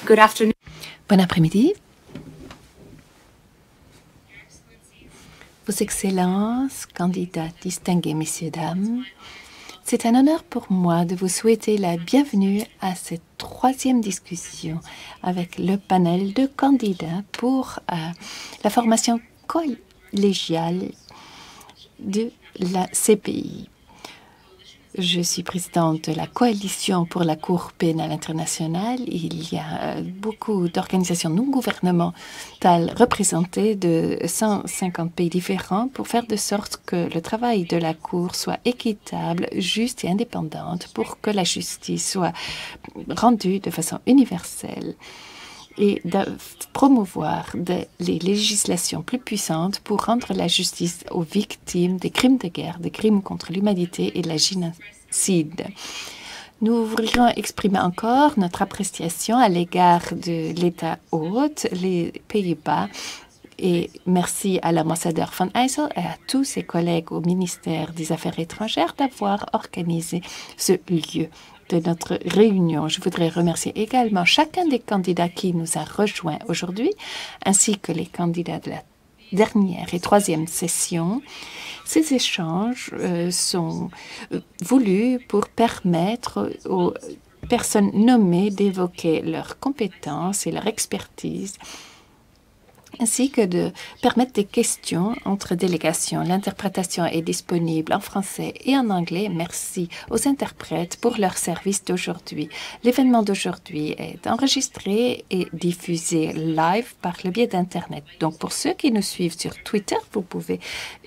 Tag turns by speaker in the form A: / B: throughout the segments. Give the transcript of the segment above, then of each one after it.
A: Good afternoon.
B: Bon après-midi. Vos Excellences, candidats distingués, messieurs, dames, c'est un honneur pour moi de vous souhaiter la bienvenue à cette troisième discussion avec le panel de candidats pour la formation collégiale de la CPI. Je suis présidente de la Coalition pour la Cour pénale internationale. Il y a beaucoup d'organisations non gouvernementales représentées de 150 pays différents pour faire de sorte que le travail de la Cour soit équitable, juste et indépendante pour que la justice soit rendue de façon universelle et de promouvoir les législations plus puissantes pour rendre la justice aux victimes des crimes de guerre, des crimes contre l'humanité et de la génocide. Nous voudrions exprimer encore notre appréciation à l'égard de l'État hôte, les Pays-Bas, et merci à l'ambassadeur Van Eysel et à tous ses collègues au ministère des Affaires étrangères d'avoir organisé ce lieu de notre réunion. Je voudrais remercier également chacun des candidats qui nous a rejoints aujourd'hui, ainsi que les candidats de la dernière et troisième session. Ces échanges sont voulus pour permettre aux personnes nommées d'évoquer leurs compétences et leur expertise, ainsi que de permettre des questions entre délégations. L'interprétation est disponible en français et en anglais. Merci aux interprètes pour leur service d'aujourd'hui. L'événement d'aujourd'hui est enregistré et diffusé live par le biais d'Internet. Donc, pour ceux qui nous suivent sur Twitter, vous pouvez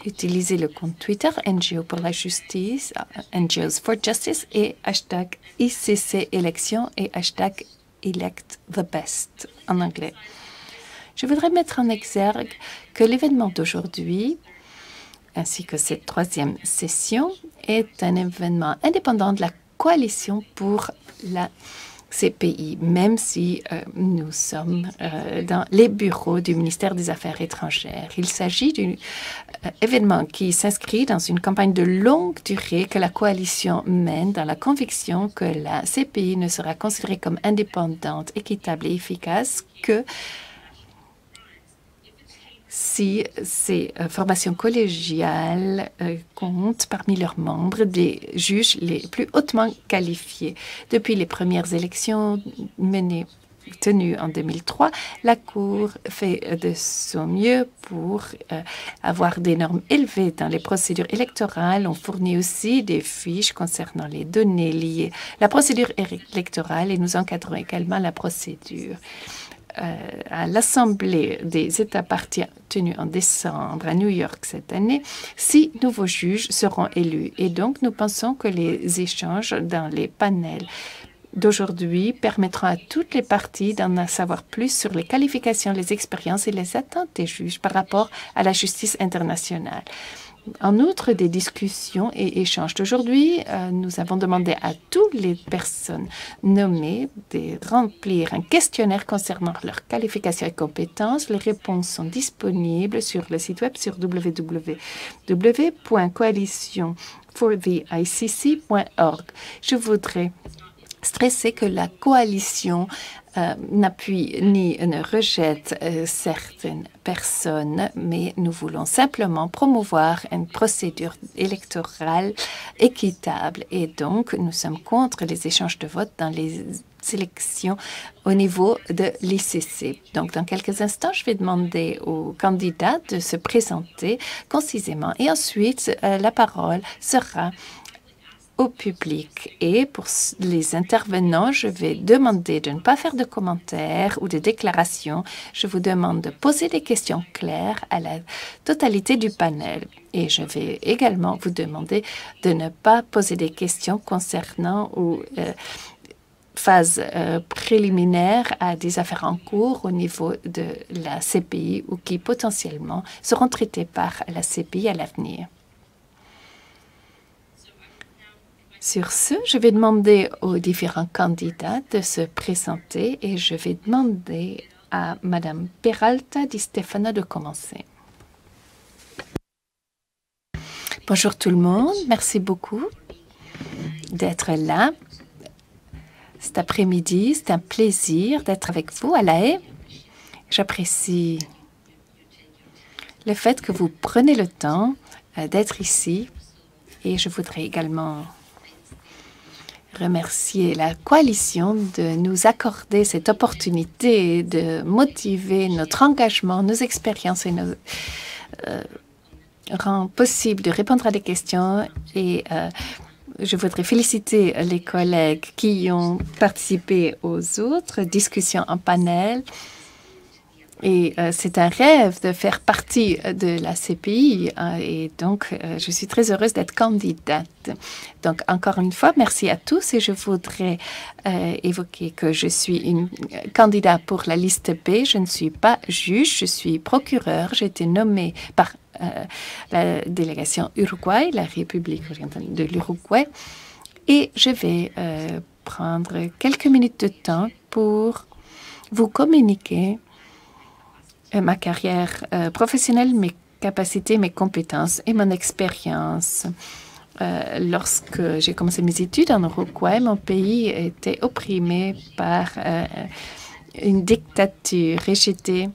B: utiliser le compte Twitter NGO pour la justice, NGOs for Justice et hashtag ICC élection et hashtag elect the best en anglais. Je voudrais mettre en exergue que l'événement d'aujourd'hui, ainsi que cette troisième session, est un événement indépendant de la coalition pour la CPI, même si nous sommes dans les bureaux du ministère des Affaires étrangères. Il s'agit d'un événement qui s'inscrit dans une campagne de longue durée que la coalition mène dans la conviction que la CPI ne sera considérée comme indépendante, équitable et efficace que si ces formations collégiales comptent parmi leurs membres des juges les plus hautement qualifiés. Depuis les premières élections tenues en 2003, la Cour fait de son mieux pour avoir des normes élevées dans les procédures électorales. On fournit aussi des fiches concernant les données liées à la procédure électorale et nous encadrons également la procédure. À l'Assemblée des États parties tenue en décembre à New York cette année, 6 nouveaux juges seront élus. Et donc, nous pensons que les échanges dans les panels d'aujourd'hui permettront à toutes les parties d'en savoir plus sur les qualifications, les expériences et les attentes des juges par rapport à la justice internationale. En outre des discussions et échanges d'aujourd'hui, nous avons demandé à toutes les personnes nommées de remplir un questionnaire concernant leurs qualifications et compétences. Les réponses sont disponibles sur le site web sur www.coalitionfortheicc.org. Je voudrais stresser que la coalition n'appuie ni ne rejette certaines personnes, mais nous voulons simplement promouvoir une procédure électorale équitable. Et donc, nous sommes contre les échanges de vote dans les élections au niveau de l'ICC. Donc, dans quelques instants, je vais demander aux candidats de se présenter concisément. Et ensuite, la parole sera au public. Et pour les intervenants, je vais demander de ne pas faire de commentaires ou de déclarations. Je vous demande de poser des questions claires à la totalité du panel. Et je vais également vous demander de ne pas poser des questions concernant ou phase préliminaire à des affaires en cours au niveau de la CPI ou qui potentiellement seront traitées par la CPI à l'avenir. Sur ce, je vais demander aux différents candidats de se présenter et je vais demander à Madame Peralta Di Stefano de commencer. Bonjour tout le monde, merci beaucoup d'être là. cet après-midi. C'est un plaisir d'être avec vous à La Haye. J'apprécie le fait que vous prenez le temps d'être ici et je voudrais également remercier la coalition de nous accorder cette opportunité de motiver notre engagement, nos expériences et nos rend possible de répondre à des questions et je voudrais féliciter les collègues qui ont participé aux autres discussions en panel. Et c'est un rêve de faire partie de la CPI et donc je suis très heureuse d'être candidate. Donc encore une fois, merci à tous et je voudrais évoquer que je suis une candidate pour la liste B. Je ne suis pas juge, je suis procureur. J'ai été nommée par la délégation Uruguay, la République orientale de l'Uruguay. Et je vais prendre quelques minutes de temps pour vous communiquer ma carrière professionnelle, mes capacités, mes compétences et mon expérience. Lorsque j'ai commencé mes études en Uruguay, mon pays était opprimé par une dictature et j'étais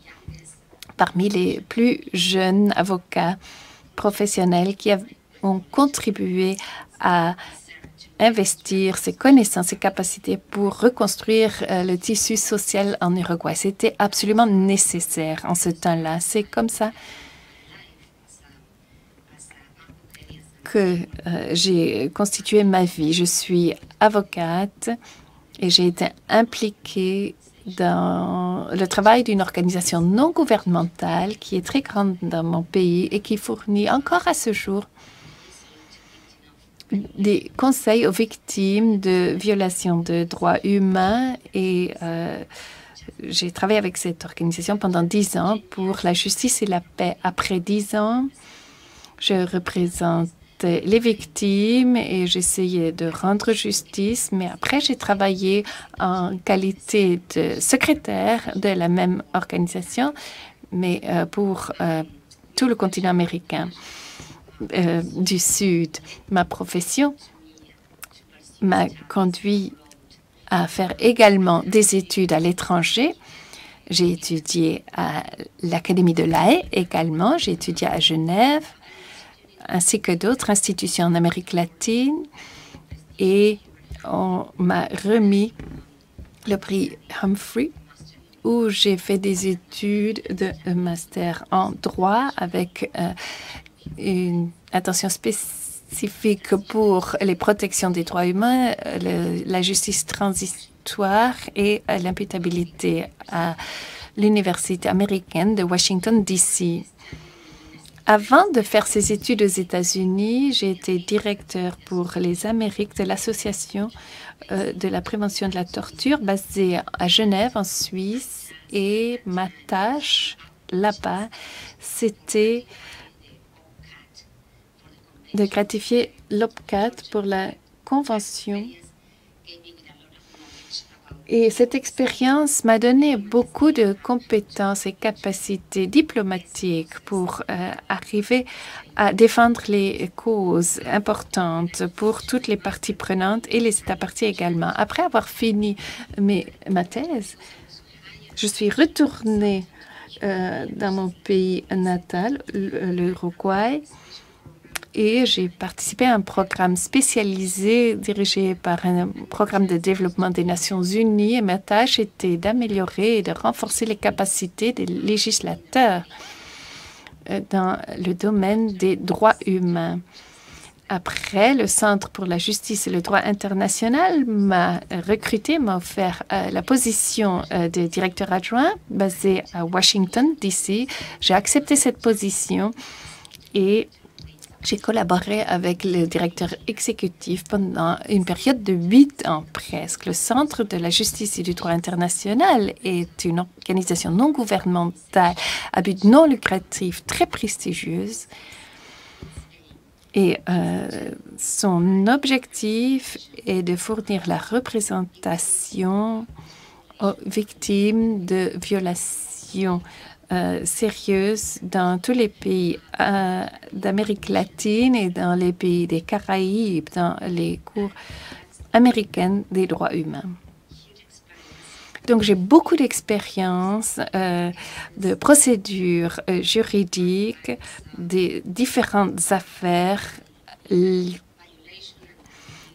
B: parmi les plus jeunes avocats professionnels qui ont contribué à investir ses connaissances, ses capacités pour reconstruire le tissu social en Uruguay. C'était absolument nécessaire en ce temps-là. C'est comme ça que j'ai constitué ma vie. Je suis avocate et j'ai été impliquée dans le travail d'une organisation non gouvernementale qui est très grande dans mon pays et qui fournit encore à ce jour des conseils aux victimes de violations de droits humains et j'ai travaillé avec cette organisation pendant 10 ans pour la justice et la paix. Après 10 ans, je représente les victimes et j'essayais de rendre justice, mais après j'ai travaillé en qualité de secrétaire de la même organisation, mais pour tout le continent américain. Du Sud. Ma profession m'a conduit à faire également des études à l'étranger. J'ai étudié à l'Académie de La Haye également. J'ai étudié à Genève, ainsi que d'autres institutions en Amérique latine. Et on m'a remis le prix Humphrey, où j'ai fait des études de master en droit avec une attention spécifique pour les protections des droits humains, la justice transitoire et l'imputabilité à l'Université américaine de Washington, D.C. Avant de faire ces études aux États-Unis, j'ai été directeur pour les Amériques de l'Association de la prévention de la torture basée à Genève, en Suisse. Et ma tâche là-bas, c'était de gratifier l'OPCAT pour la convention. Et cette expérience m'a donné beaucoup de compétences et capacités diplomatiques pour arriver à défendre les causes importantes pour toutes les parties prenantes et les États parties également. Après avoir fini ma thèse, je suis retournée dans mon pays natal, l'Uruguay, et j'ai participé à un programme spécialisé dirigé par un programme de développement des Nations Unies. Et ma tâche était d'améliorer et de renforcer les capacités des législateurs dans le domaine des droits humains. Après, le Centre pour la justice et le droit international m'a recruté, m'a offert la position de directeur adjoint basé à Washington, D.C. J'ai accepté cette position et j'ai collaboré avec le directeur exécutif pendant une période de 8 ans presque. Le Centre de la justice et du droit international est une organisation non gouvernementale à but non lucratif très prestigieuse. Et son objectif est de fournir la représentation aux victimes de violations sérieuses dans tous les pays d'Amérique latine et dans les pays des Caraïbes, dans les cours américaines des droits humains. Donc, j'ai beaucoup d'expérience de procédures juridiques, des différentes affaires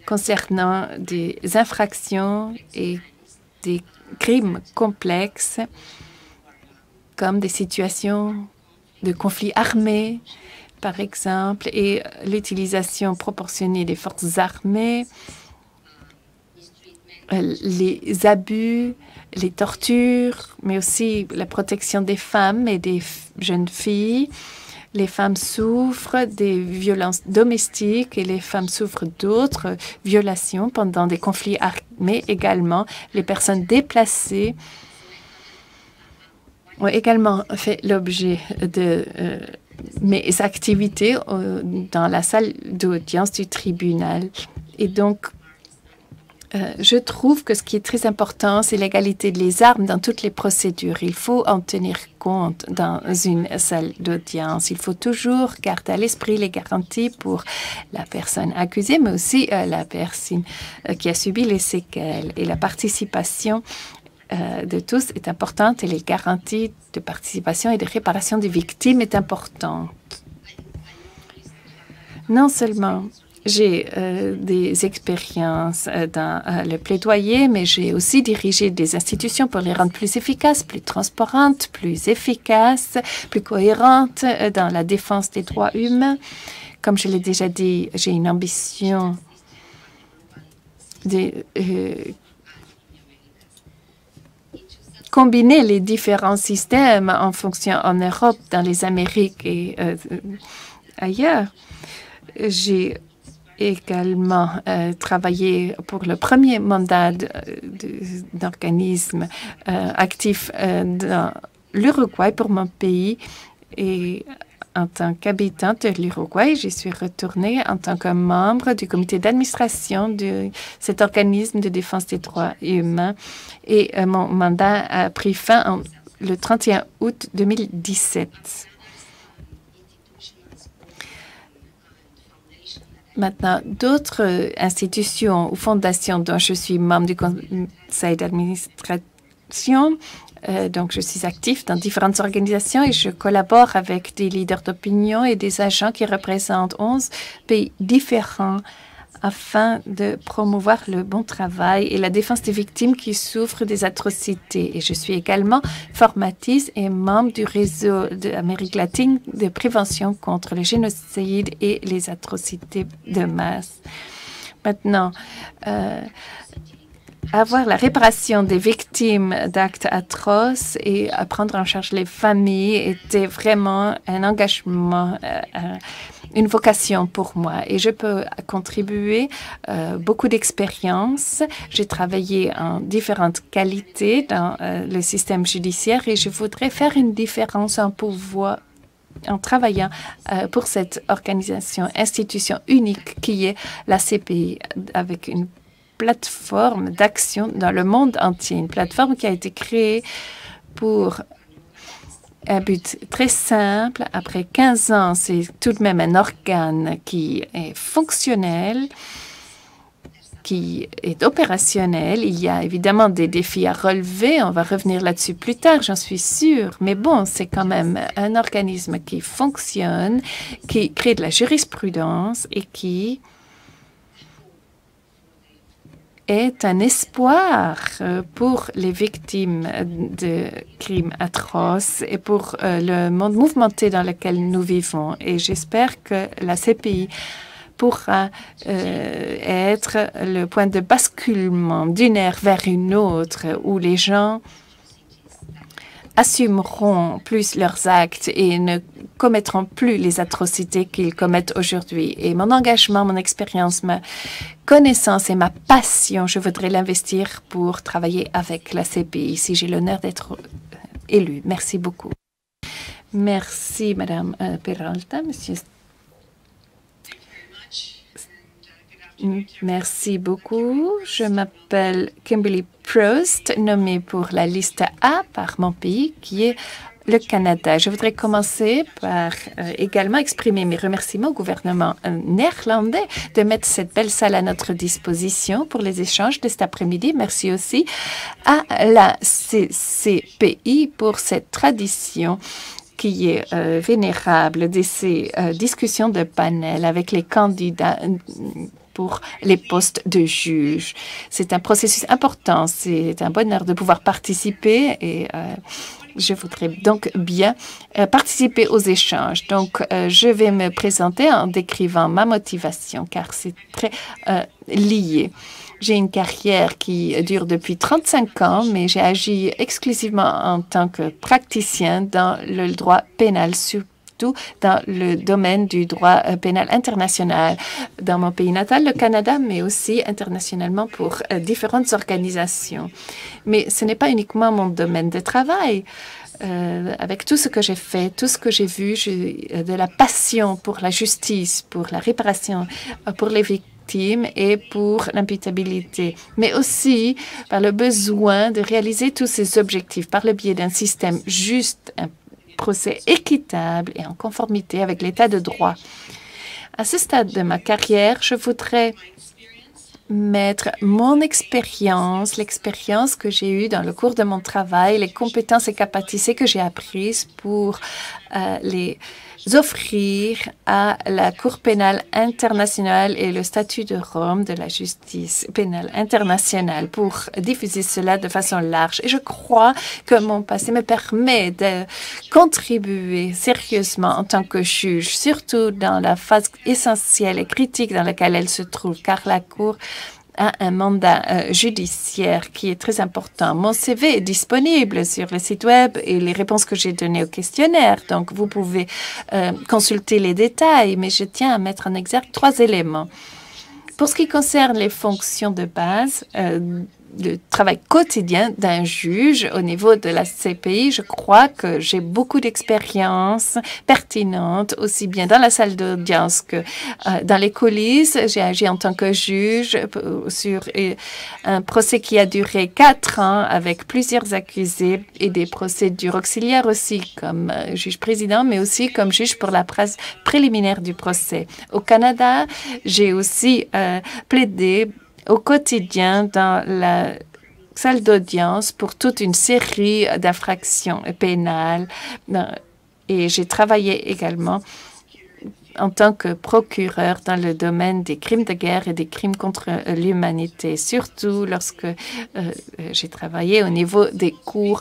B: concernant des infractions et des crimes complexes, comme des situations de conflits armés, par exemple, et l'utilisation proportionnée des forces armées, les abus, les tortures, mais aussi la protection des femmes et des jeunes filles. Les femmes souffrent des violences domestiques et les femmes souffrent d'autres violations pendant des conflits armés également. Les personnes déplacées ont également fait l'objet de mes activités dans la salle d'audience du tribunal. Et donc, je trouve que ce qui est très important, c'est l'égalité des armes dans toutes les procédures. Il faut en tenir compte dans une salle d'audience. Il faut toujours garder à l'esprit les garanties pour la personne accusée, mais aussi la personne qui a subi les séquelles. Et la participation de tous est importante et les garanties de participation et de réparation des victimes est importante. Non seulement j'ai des expériences dans le plaidoyer, mais j'ai aussi dirigé des institutions pour les rendre plus efficaces, plus transparentes, plus efficaces, plus cohérentes dans la défense des droits humains. Comme je l'ai déjà dit, j'ai une ambition de combiner les différents systèmes en fonction en Europe, dans les Amériques et ailleurs. J'ai également travaillé pour le premier mandat d'organisme actif dans l'Uruguay pour mon pays. Et en tant qu'habitante de l'Uruguay, j'y suis retournée en tant que membre du comité d'administration de cet organisme de défense des droits humains. Et mon mandat a pris fin le 31 août 2017. Maintenant, d'autres institutions ou fondations dont je suis membre du conseil d'administration, donc je suis active dans différentes organisations et je collabore avec des leaders d'opinion et des agents qui représentent 11 pays différents afin de promouvoir le bon travail et la défense des victimes qui souffrent des atrocités. Et je suis également formatrice et membre du réseau d'Amérique latine de prévention contre le génocide et les atrocités de masse. Maintenant, avoir la réparation des victimes d'actes atroces et prendre en charge les familles était vraiment un engagement, une vocation pour moi. Et je peux contribuer beaucoup d'expérience. J'ai travaillé en différentes qualités dans le système judiciaire et je voudrais faire une différence en travaillant pour cette institution unique qui est la CPI, avec une plateforme d'action dans le monde entier, une plateforme qui a été créée pour un but très simple. Après 15 ans, c'est tout de même un organe qui est fonctionnel, qui est opérationnel. Il y a évidemment des défis à relever. On va revenir là-dessus plus tard, j'en suis sûre. Mais bon, c'est quand même un organisme qui fonctionne, qui crée de la jurisprudence et qui est un espoir pour les victimes de crimes atroces et pour le monde mouvementé dans lequel nous vivons. Et j'espère que la CPI pourra être le point de basculement d'une ère vers une autre où les gens assumeront plus leurs actes et ne commettront plus les atrocités qu'ils commettent aujourd'hui. Et mon engagement, mon expérience, ma connaissance et ma passion, je voudrais l'investir pour travailler avec la CPI si j'ai l'honneur d'être élue. Merci beaucoup. Merci, Madame Peralta. Monsieur. Merci beaucoup. Je m'appelle Kimberly Proust, nommée pour la liste A par mon pays, qui est le Canada. Je voudrais commencer par également exprimer mes remerciements au gouvernement néerlandais de mettre cette belle salle à notre disposition pour les échanges de cet après-midi. Merci aussi à la CCPI pour cette tradition qui est vénérable de ces discussions de panel avec les candidats pour les postes de juge. C'est un processus important. C'est un bonheur de pouvoir participer et je voudrais donc bien participer aux échanges. Donc, je vais me présenter en décrivant ma motivation car c'est très lié. J'ai une carrière qui dure depuis 35 ans, mais j'ai agi exclusivement en tant que praticien dans le droit pénal, surtout dans le domaine du droit pénal international dans mon pays natal, le Canada, mais aussi internationalement pour différentes organisations. Mais ce n'est pas uniquement mon domaine de travail. Avec tout ce que j'ai fait, tout ce que j'ai vu, j'ai de la passion pour la justice, pour la réparation, pour les victimes et pour l'imputabilité, mais aussi par le besoin de réaliser tous ces objectifs par le biais d'un système juste, un procès équitable et en conformité avec l'état de droit. À ce stade de ma carrière, je voudrais mettre mon expérience, l'expérience que j'ai eue dans le cours de mon travail, les compétences et capacités que j'ai apprises pour les offrir à la Cour pénale internationale et le statut de Rome de la justice pénale internationale pour diffuser cela de façon large. Et je crois que mon passé me permet de contribuer sérieusement en tant que juge, surtout dans la phase essentielle et critique dans laquelle elle se trouve, car la Cour a un mandat judiciaire qui est très important. Mon CV est disponible sur le site web et les réponses que j'ai données au questionnaire. Donc, vous pouvez consulter les détails, mais je tiens à mettre en exergue 3 éléments. Pour ce qui concerne les fonctions de base, le travail quotidien d'un juge au niveau de la CPI, je crois que j'ai beaucoup d'expérience pertinente, aussi bien dans la salle d'audience que dans les coulisses. J'ai agi en tant que juge sur un procès qui a duré 4 ans avec plusieurs accusés et des procédures auxiliaires aussi comme juge président, mais aussi comme juge pour la phase préliminaire du procès. Au Canada, j'ai aussi plaidé au quotidien dans la salle d'audience pour toute une série d'infractions pénales. Et j'ai travaillé également en tant que procureur dans le domaine des crimes de guerre et des crimes contre l'humanité, surtout lorsque j'ai travaillé au niveau des cours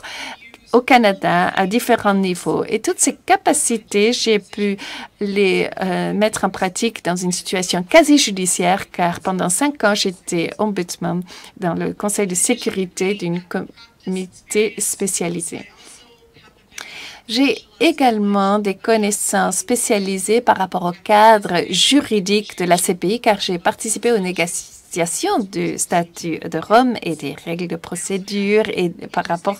B: au Canada à différents niveaux. Et toutes ces capacités, j'ai pu les mettre en pratique dans une situation quasi judiciaire, car pendant 5 ans, j'étais ombudsman dans le conseil de sécurité d'une comité spécialisée. J'ai également des connaissances spécialisées par rapport au cadre juridique de la CPI, car j'ai participé aux négociations du statut de Rome et des règles de procédure et par rapport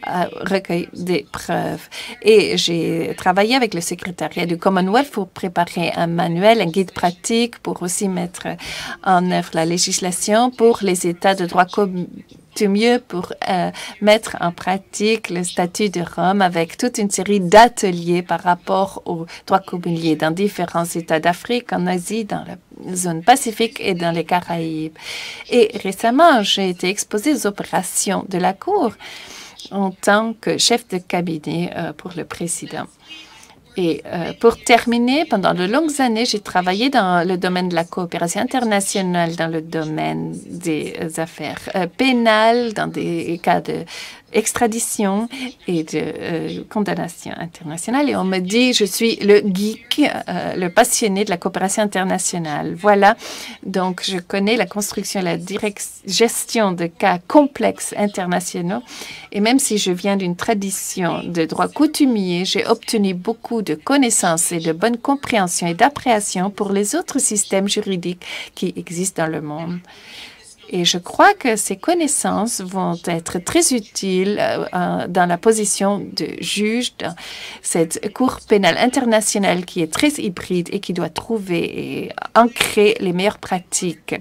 B: au recueil des preuves. Et j'ai travaillé avec le secrétariat du Commonwealth pour préparer un manuel, un guide pratique pour aussi mettre en œuvre la législation pour les États de droit mieux pour mettre en pratique le statut de Rome avec toute une série d'ateliers par rapport au droit communal dans différents États d'Afrique, en Asie, dans la zone Pacifique et dans les Caraïbes. Et récemment, j'ai été exposée aux opérations de la Cour en tant que chef de cabinet pour le président. Et pour terminer, pendant de longues années, j'ai travaillé dans le domaine de la coopération internationale, dans le domaine des affaires pénales, dans des cas d'extradition et de condamnation internationale. Et on me dit, je suis le geek, le passionné de la coopération internationale. Voilà, donc je connais la construction et la gestion de cas complexes internationaux. Et même si je viens d'une tradition de droit coutumier, j'ai obtenu beaucoup de connaissances et de bonne compréhension et d'appréhension pour les autres systèmes juridiques qui existent dans le monde. Et je crois que ces connaissances vont être très utiles dans la position de juge dans cette Cour pénale internationale qui est très hybride et qui doit trouver et ancrer les meilleures pratiques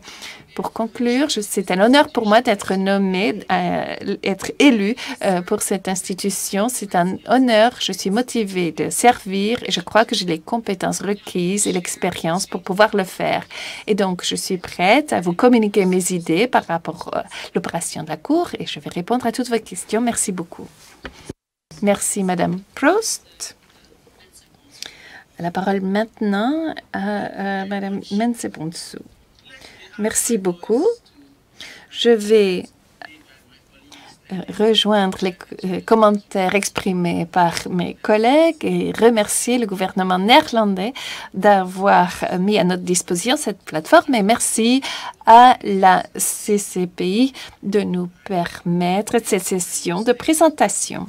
B: pour conclure, c'est un honneur pour moi d'être nommé, être élu pour cette institution. C'est un honneur. Je suis motivée de servir et je crois que j'ai les compétences requises et l'expérience pour pouvoir le faire. Et donc, je suis prête à vous communiquer mes idées par rapport à l'opération de la Cour et je vais répondre à toutes vos questions. Merci beaucoup. Merci, Madame Proust. La parole maintenant à Madame Menseponsou. Merci beaucoup. Je vais rejoindre les commentaires exprimés par mes collègues et remercier le gouvernement néerlandais d'avoir mis à notre disposition cette plateforme. Et merci à la CCPI de nous permettre cette session de présentation.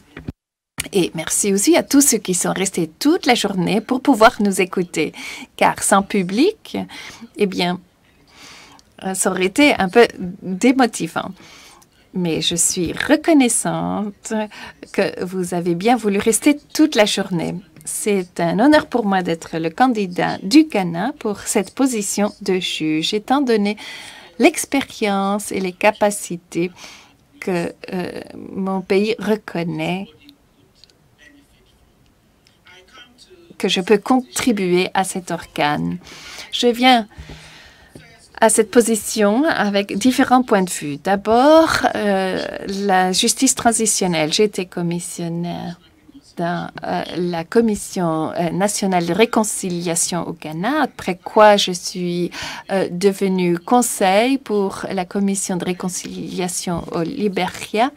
B: Et merci aussi à tous ceux qui sont restés toute la journée pour pouvoir nous écouter. Car sans public, eh bien, ça aurait été un peu démotivant. Mais je suis reconnaissante que vous avez bien voulu rester toute la journée. C'est un honneur pour moi d'être le candidat du Ghana pour cette position de juge, étant donné l'expérience et les capacités que mon pays reconnaît, que je peux contribuer à cet organe. Je viens à cette position avec différents points de vue. D'abord, la justice transitionnelle. J'ai été commissionnaire dans la Commission nationale de réconciliation au Ghana, après quoi je suis devenue conseil pour la Commission de réconciliation au Libéria.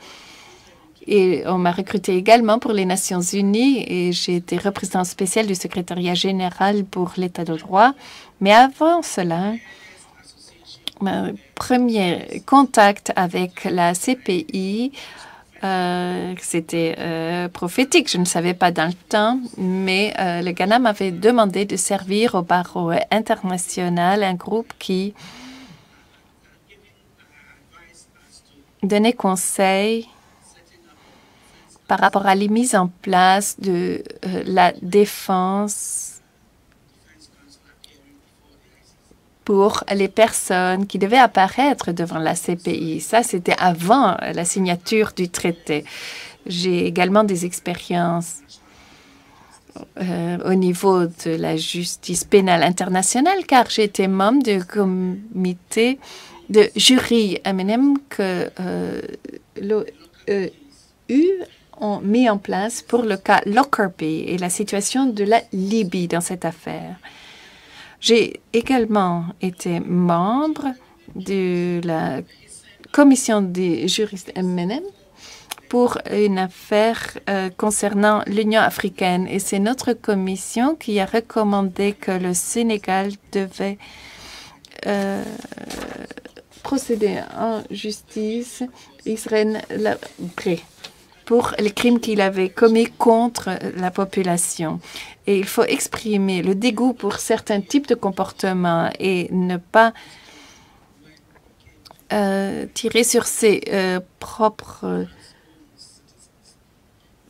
B: Et on m'a recruté également pour les Nations unies et j'ai été représentant spécial du secrétariat général pour l'État de droit. Mais avant cela, mon premier contact avec la CPI, c'était prophétique. Je ne savais pas dans le temps, mais le Ghana m'avait demandé de servir au barreau international, un groupe qui donnait conseil par rapport à la mise en place de la défense pour les personnes qui devaient apparaître devant la CPI. Ça, c'était avant la signature du traité. J'ai également des expériences au niveau de la justice pénale internationale, car j'ai été membre du comité de jury M&M que l'OEU ont mis en place pour le cas Lockerbie et la situation de la Libye dans cette affaire. J'ai également été membre de la commission des juristes M&M pour une affaire concernant l'Union africaine. Et c'est notre commission qui a recommandé que le Sénégal devait procéder en justice Israël Labré pour les crimes qu'il avait commis contre la population. Et il faut exprimer le dégoût pour certains types de comportements et ne pas tirer sur ses propres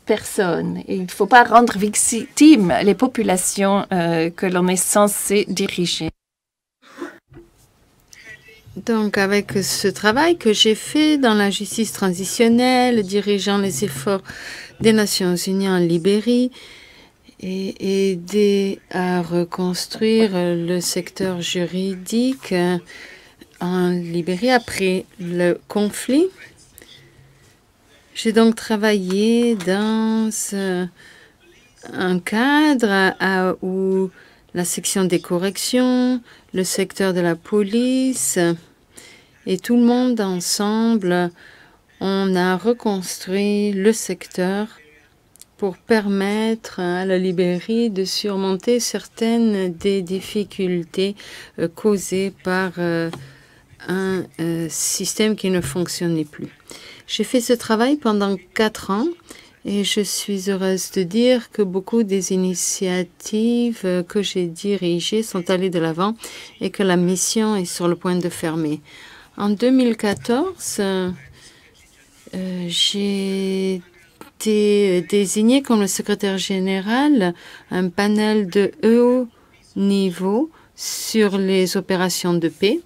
B: personnes. Et il ne faut pas rendre victimes les populations que l'on est censé diriger.
C: Donc, avec ce travail que j'ai fait dans la justice transitionnelle, dirigeant les efforts des Nations unies en Libérie et aider à reconstruire le secteur juridique en Libérie après le conflit, j'ai donc travaillé dans un cadre où la section des corrections, le secteur de la police et tout le monde ensemble, on a reconstruit le secteur pour permettre à la Libérie de surmonter certaines des difficultés causées par un système qui ne fonctionnait plus. J'ai fait ce travail pendant 4 ans. Et je suis heureuse de dire que beaucoup des initiatives que j'ai dirigées sont allées de l'avant et que la mission est sur le point de fermer. En 2014, j'ai été désignée comme le secrétaire général un panel de haut niveau sur les opérations de paix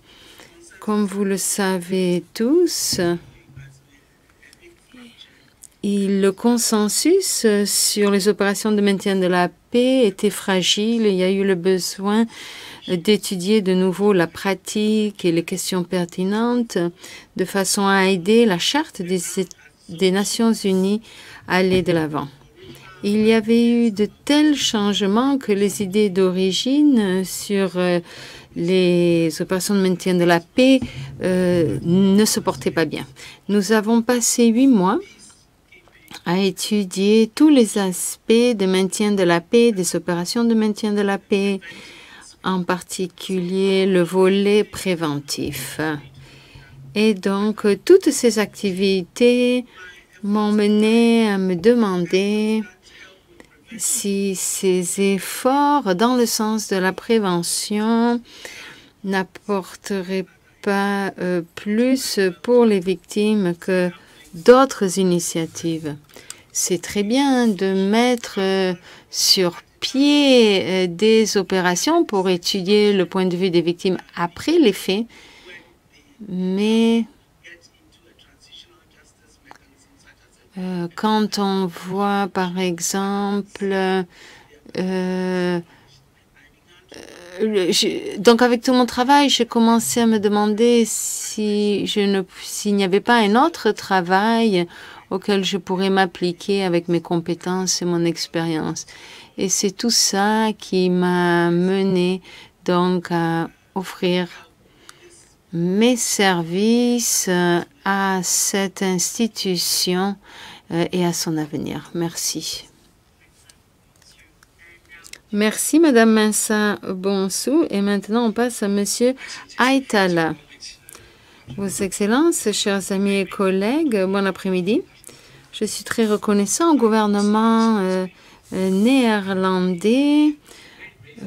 C: Comme vous le savez tous, le consensus sur les opérations de maintien de la paix était fragile. Il y a eu le besoin d'étudier de nouveau la pratique et les questions pertinentes de façon à aider la Charte des Nations Unies à aller de l'avant. Il y avait eu de tels changements que les idées d'origine sur les opérations de maintien de la paix ne se portaient pas bien. Nous avons passé 8 mois à étudier tous les aspects de maintien de la paix, des opérations de maintien de la paix, en particulier le volet préventif. Et donc, toutes ces activités m'ont mené à me demander si ces efforts dans le sens de la prévention n'apporteraient pas plus pour les victimes que d'autres initiatives. C'est très bien de mettre sur pied des opérations pour étudier le point de vue des victimes après les faits, mais quand on voit, par exemple, donc avec tout mon travail, j'ai commencé à me demander s'il n'y avait pas un autre travail auquel je pourrais m'appliquer avec mes compétences et mon expérience. Et c'est tout ça qui m'a mené donc à offrir mes services à cette institution et à son avenir. Merci. Merci, Madame Mensa Bonsou. Et maintenant, on passe à Monsieur Aitala. Vos Excellences, chers amis et collègues, bon après-midi. Je suis très reconnaissant au gouvernement néerlandais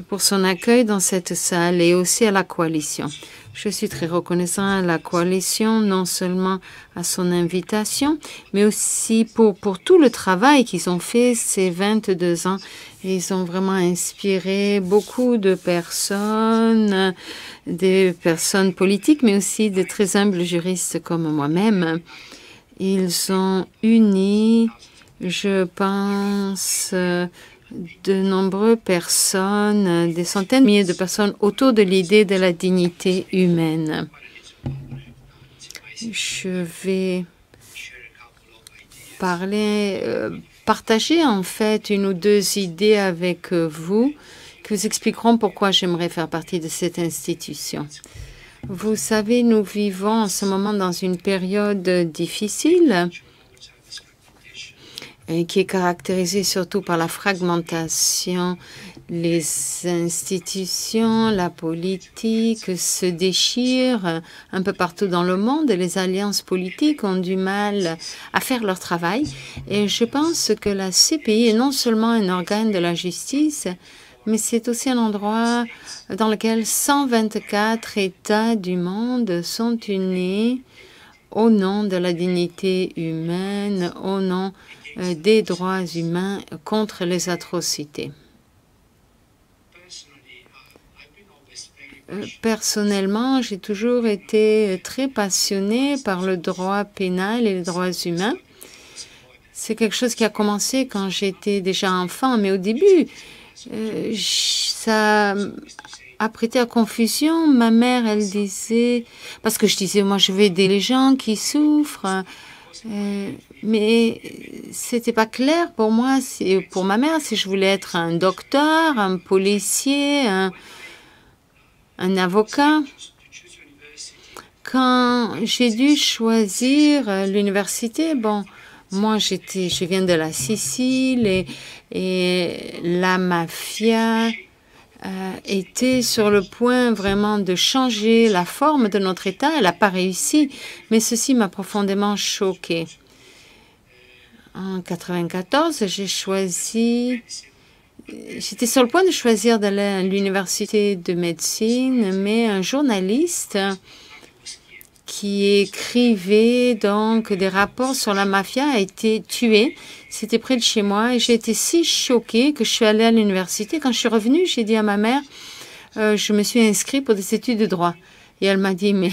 C: pour son accueil dans cette salle et aussi à la coalition. Je suis très reconnaissant à la coalition, non seulement à son invitation, mais aussi pour tout le travail qu'ils ont fait ces 22 ans. Ils ont vraiment inspiré beaucoup de personnes, des personnes politiques, mais aussi de très humbles juristes comme moi-même. Ils ont uni, je pense, de nombreuses personnes, des centaines de milliers de personnes autour de l'idée de la dignité humaine. Je vais partager en fait une ou deux idées avec vous qui vous expliqueront pourquoi j'aimerais faire partie de cette institution. Vous savez, nous vivons en ce moment dans une période difficile qui est caractérisée surtout par la fragmentation. Les institutions, la politique se déchirent un peu partout dans le monde et les alliances politiques ont du mal à faire leur travail. Et je pense que la CPI est non seulement un organe de la justice, mais c'est aussi un endroit dans lequel 124 États du monde sont unis au nom de la dignité humaine, au nom des droits humains contre les atrocités. Personnellement, j'ai toujours été très passionnée par le droit pénal et les droits humains. C'est quelque chose qui a commencé quand j'étais déjà enfant, mais au début, ça a prêté à confusion. Ma mère, elle disait, parce que je disais, moi, je vais aider les gens qui souffrent, mais c'était pas clair pour moi, pour ma mère, si je voulais être un docteur, un policier, un avocat. Quand j'ai dû choisir l'université, bon, moi, je viens de la Sicile et la mafia était sur le point vraiment de changer la forme de notre État. Elle n'a pas réussi, mais ceci m'a profondément choquée. En 1994, j'étais sur le point de choisir d'aller à l'université de médecine, mais un journaliste qui écrivait donc des rapports sur la mafia a été tué. C'était près de chez moi et j'ai été si choquée que je suis allée à l'université. Quand je suis revenue, j'ai dit à ma mère, je me suis inscrite pour des études de droit. Et elle m'a dit, mais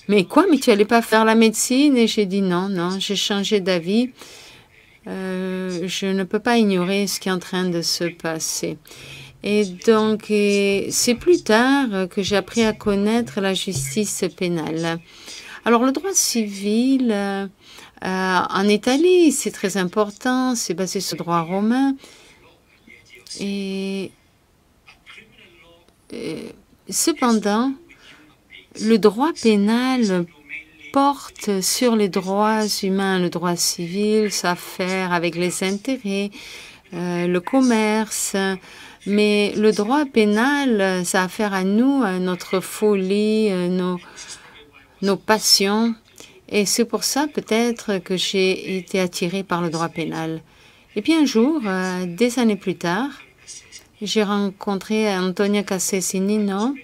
C: mais quoi, mais tu n'allais pas faire la médecine? Et j'ai dit non, non, j'ai changé d'avis. Je ne peux pas ignorer ce qui est en train de se passer. Et donc, c'est plus tard que j'ai appris à connaître la justice pénale. Alors, le droit civil en Italie, c'est très important, c'est basé sur le droit romain. Et cependant, le droit pénal porte sur les droits humains, le droit civil, ça a à faire avec les intérêts, le commerce, mais le droit pénal, ça a à faire à nous, à notre folie, nos passions. Et c'est pour ça peut-être que j'ai été attirée par le droit pénal. Et puis un jour, des années plus tard, j'ai rencontré Antonia Cassesinino.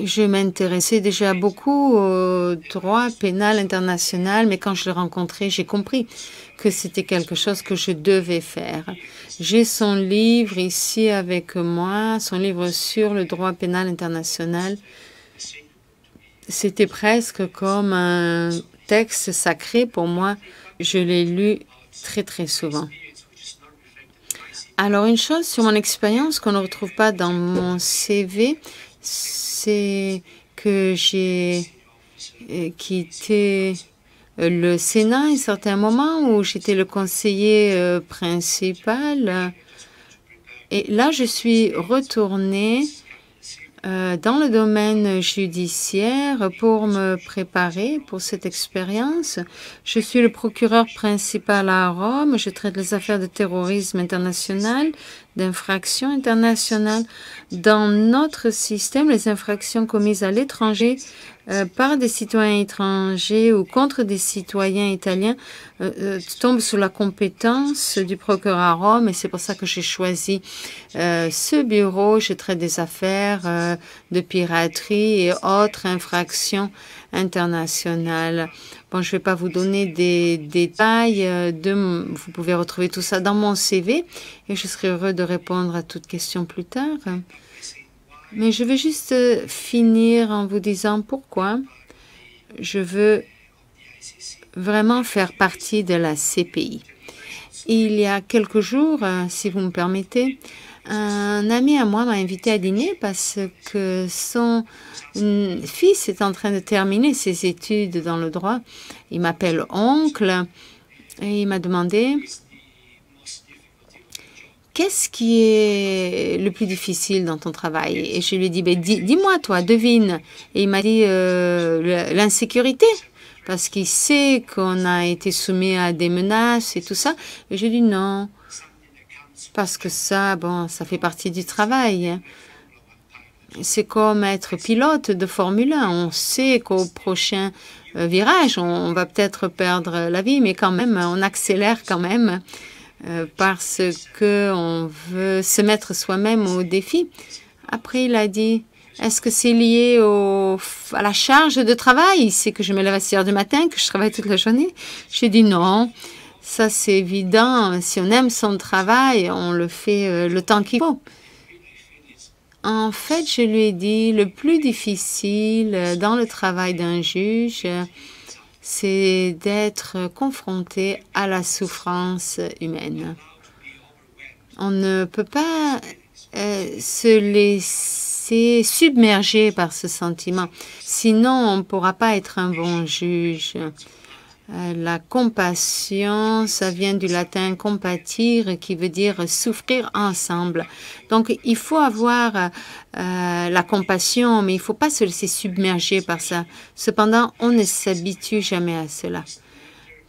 C: Je m'intéressais déjà beaucoup au droit pénal international, mais quand je l'ai rencontré, j'ai compris que c'était quelque chose que je devais faire. J'ai son livre ici avec moi, son livre sur le droit pénal international. C'était presque comme un texte sacré pour moi. Je l'ai lu très, très souvent. Alors, une chose sur mon expérience qu'on ne retrouve pas dans mon CV, c'est que j'ai quitté le Sénat à un certain moment où j'étais le conseiller principal. Et là, je suis retournée dans le domaine judiciaire pour me préparer pour cette expérience. Je suis le procureur principal à Rome. Je traite les affaires de terrorisme international, d'infractions internationales. Dans notre système, les infractions commises à l'étranger par des citoyens étrangers ou contre des citoyens italiens tombent sous la compétence du procureur à Rome et c'est pour ça que j'ai choisi ce bureau. Je traite des affaires de piraterie et autres infractions internationales. Bon, je ne vais pas vous donner des détails. Vous pouvez retrouver tout ça dans mon CV et je serai heureux de répondre à toute question plus tard. Mais je vais juste finir en vous disant pourquoi je veux vraiment faire partie de la CPI. Il y a quelques jours, si vous me permettez, un ami à moi m'a invité à dîner parce que son fils est en train de terminer ses études dans le droit. Il m'appelle oncle et il m'a demandé qu'est-ce qui est le plus difficile dans ton travail? Et je lui ai dit, ben, dis-moi toi, devine. Et il m'a dit l'insécurité, parce qu'il sait qu'on a été soumis à des menaces et tout ça. Et j'ai dit non, parce que ça, bon, ça fait partie du travail. C'est comme être pilote de Formule 1. On sait qu'au prochain virage, on va peut-être perdre la vie, mais quand même, on accélère quand même. Parce qu'on veut se mettre soi-même au défi. Après, il a dit, est-ce que c'est lié à la charge de travail? C'est que je me lève à 6 heures du matin, que je travaille toute la journée? J'ai dit non, ça c'est évident. Si on aime son travail, on le fait le temps qu'il faut. En fait, je lui ai dit, le plus difficile dans le travail d'un juge, c'est d'être confronté à la souffrance humaine. On ne peut pas se laisser submerger par ce sentiment. Sinon, on ne pourra pas être un bon juge. La compassion, ça vient du latin compatir, qui veut dire souffrir ensemble. Donc, il faut avoir la compassion, mais il ne faut pas se laisser submerger par ça. Cependant, on ne s'habitue jamais à cela.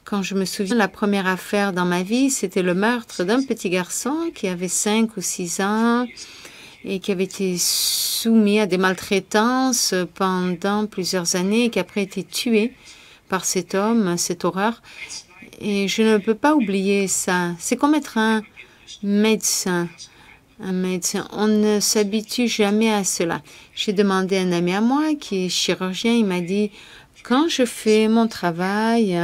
C: Quand je me souviens, la première affaire dans ma vie, c'était le meurtre d'un petit garçon qui avait 5 ou 6 ans et qui avait été soumis à des maltraitances pendant plusieurs années et qui après a été tué par cet homme, cette horreur. Et je ne peux pas oublier ça. C'est comme être un médecin. Un médecin. On ne s'habitue jamais à cela. J'ai demandé à un ami à moi qui est chirurgien. Il m'a dit, quand je fais mon travail,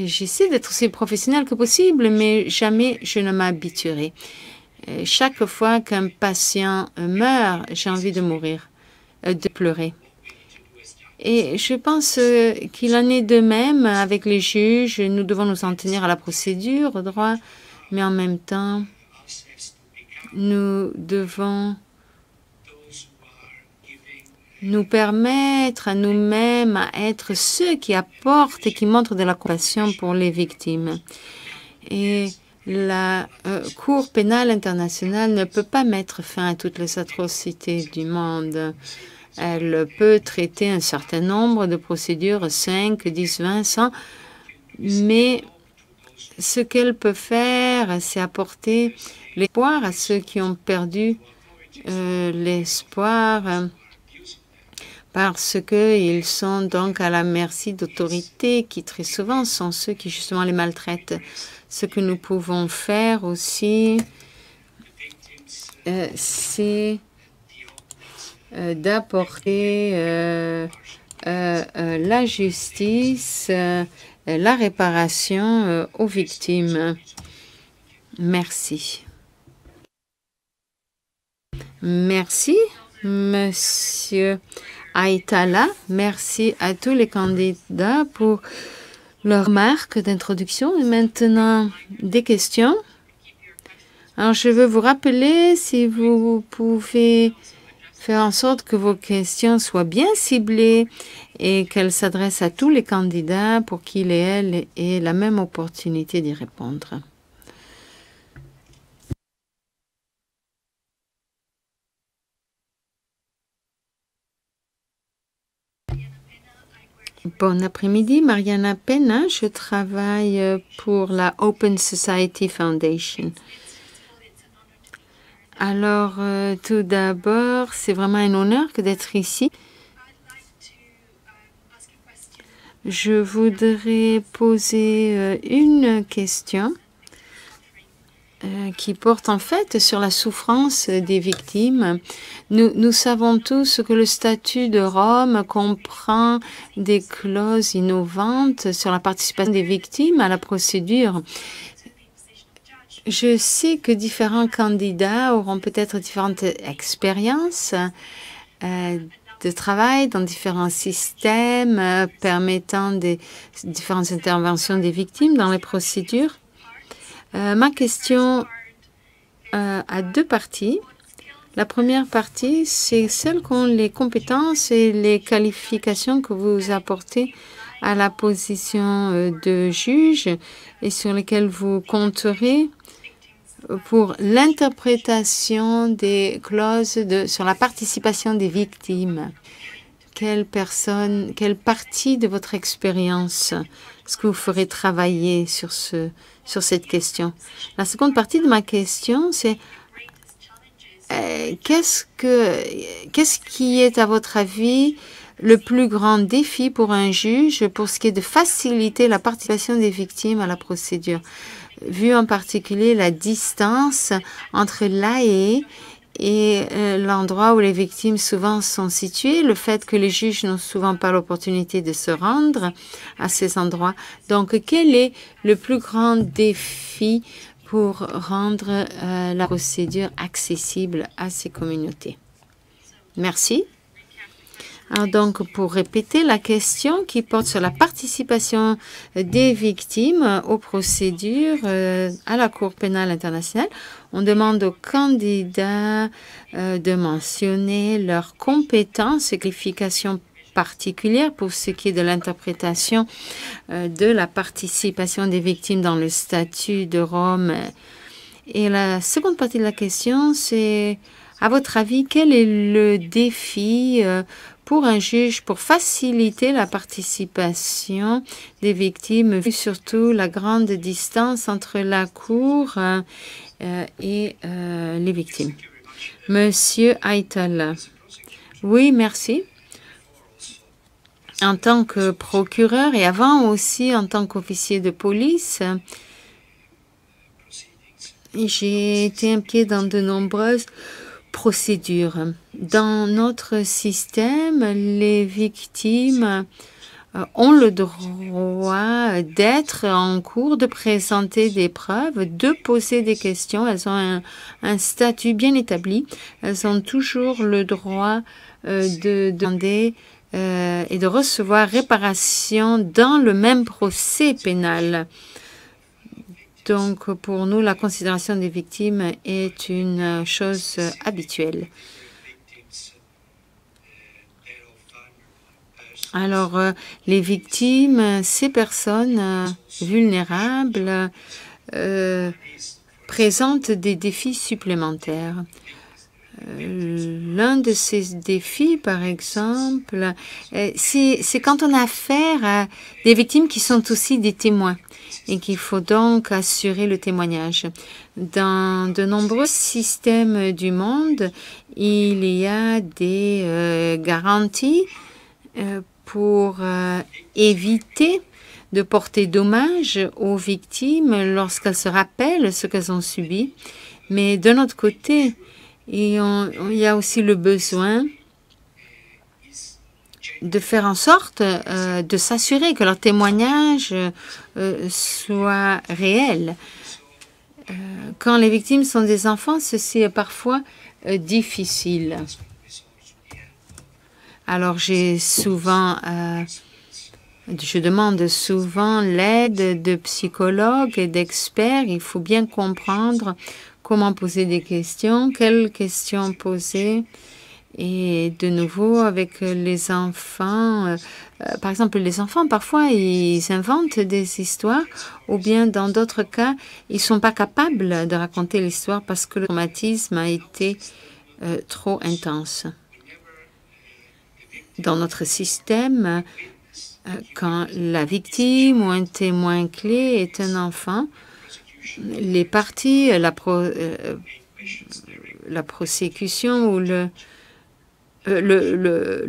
C: j'essaie d'être aussi professionnel que possible, mais jamais je ne m'habituerai. Chaque fois qu'un patient meurt, j'ai envie de mourir, de pleurer. Et je pense qu'il en est de même avec les juges. Nous devons nous en tenir à la procédure, au droit, mais en même temps, nous devons nous permettre à nous-mêmes à être ceux qui apportent et qui montrent de la compassion pour les victimes. Et la Cour pénale internationale ne peut pas mettre fin à toutes les atrocités du monde. Elle peut traiter un certain nombre de procédures, 5, 10, 20, 100, mais ce qu'elle peut faire, c'est apporter l'espoir à ceux qui ont perdu l'espoir parce qu'ils sont donc à la merci d'autorités qui très souvent sont ceux qui justement les maltraitent. Ce que nous pouvons faire aussi, c'est d'apporter la justice, la réparation aux victimes. Merci. Merci, Monsieur Aitala. Merci à tous les candidats pour leurs remarques d'introduction. Et maintenant, des questions. Alors, je veux vous rappeler, si vous pouvez faire en sorte que vos questions soient bien ciblées et qu'elles s'adressent à tous les candidats pour qu'ils et elles aient la même opportunité d'y répondre. Bon après-midi, Mariana Pena. Je travaille pour la Open Society Foundation. Alors, tout d'abord, c'est vraiment un honneur que d'être ici. Je voudrais poser une question qui porte en fait sur la souffrance des victimes. Nous savons tous que le statut de Rome comprend des clauses innovantes sur la participation des victimes à la procédure. Je sais que différents candidats auront peut-être différentes expériences de travail dans différents systèmes permettant des différentes interventions des victimes dans les procédures. Ma question a deux parties. La première partie, c'est celle qu'ont les compétences et les qualifications que vous apportez à la position de juge et sur lesquelles vous compterez pour l'interprétation des clauses sur la participation des victimes. Quelle partie de votre expérience est-ce que vous ferez travailler sur cette question? La seconde partie de ma question, c'est qu'est-ce qui est, à votre avis, le plus grand défi pour un juge pour ce qui est de faciliter la participation des victimes à la procédure, vu en particulier la distance entre La Haye et l'endroit où les victimes souvent sont situées, le fait que les juges n'ont souvent pas l'opportunité de se rendre à ces endroits. Donc, quel est le plus grand défi pour rendre la procédure accessible à ces communautés? Merci. Alors donc, pour répéter la question qui porte sur la participation des victimes aux procédures à la Cour pénale internationale, on demande aux candidats de mentionner leurs compétences et qualifications particulières pour ce qui est de l'interprétation de la participation des victimes dans le statut de Rome. Et la seconde partie de la question, c'est, à votre avis, quel est le défi pour un juge pour faciliter la participation des victimes, vu surtout la grande distance entre la Cour et les victimes? Monsieur Aitala. Oui, merci. En tant que procureur et avant aussi en tant qu'officier de police, j'ai été impliqué dans de nombreuses procédures. Dans notre système, les victimes ont le droit d'être en cours, de présenter des preuves, de poser des questions. Elles ont un statut bien établi. Elles ont toujours le droit de demander et de recevoir réparation dans le même procès pénal. Donc, pour nous, la considération des victimes est une chose habituelle. Alors, les victimes, ces personnes vulnérables, présentent des défis supplémentaires. L'un de ces défis, par exemple, c'est quand on a affaire à des victimes qui sont aussi des témoins et qu'il faut donc assurer le témoignage. Dans de nombreux systèmes du monde, il y a des garanties pour éviter de porter dommage aux victimes lorsqu'elles se rappellent ce qu'elles ont subi. Mais d'un autre côté, il y a aussi le besoin de faire en sorte de s'assurer que leur témoignage soit réel. Quand les victimes sont des enfants, ceci est parfois difficile. Alors, je demande souvent l'aide de psychologues et d'experts. Il faut bien comprendre comment poser des questions, quelles questions poser. Et de nouveau, avec les enfants, par exemple, les enfants, parfois, ils inventent des histoires, ou bien dans d'autres cas, ils ne sont pas capables de raconter l'histoire parce que le traumatisme a été trop intense. Dans notre système, quand la victime ou un témoin clé est un enfant, les parties, la prosécution ou le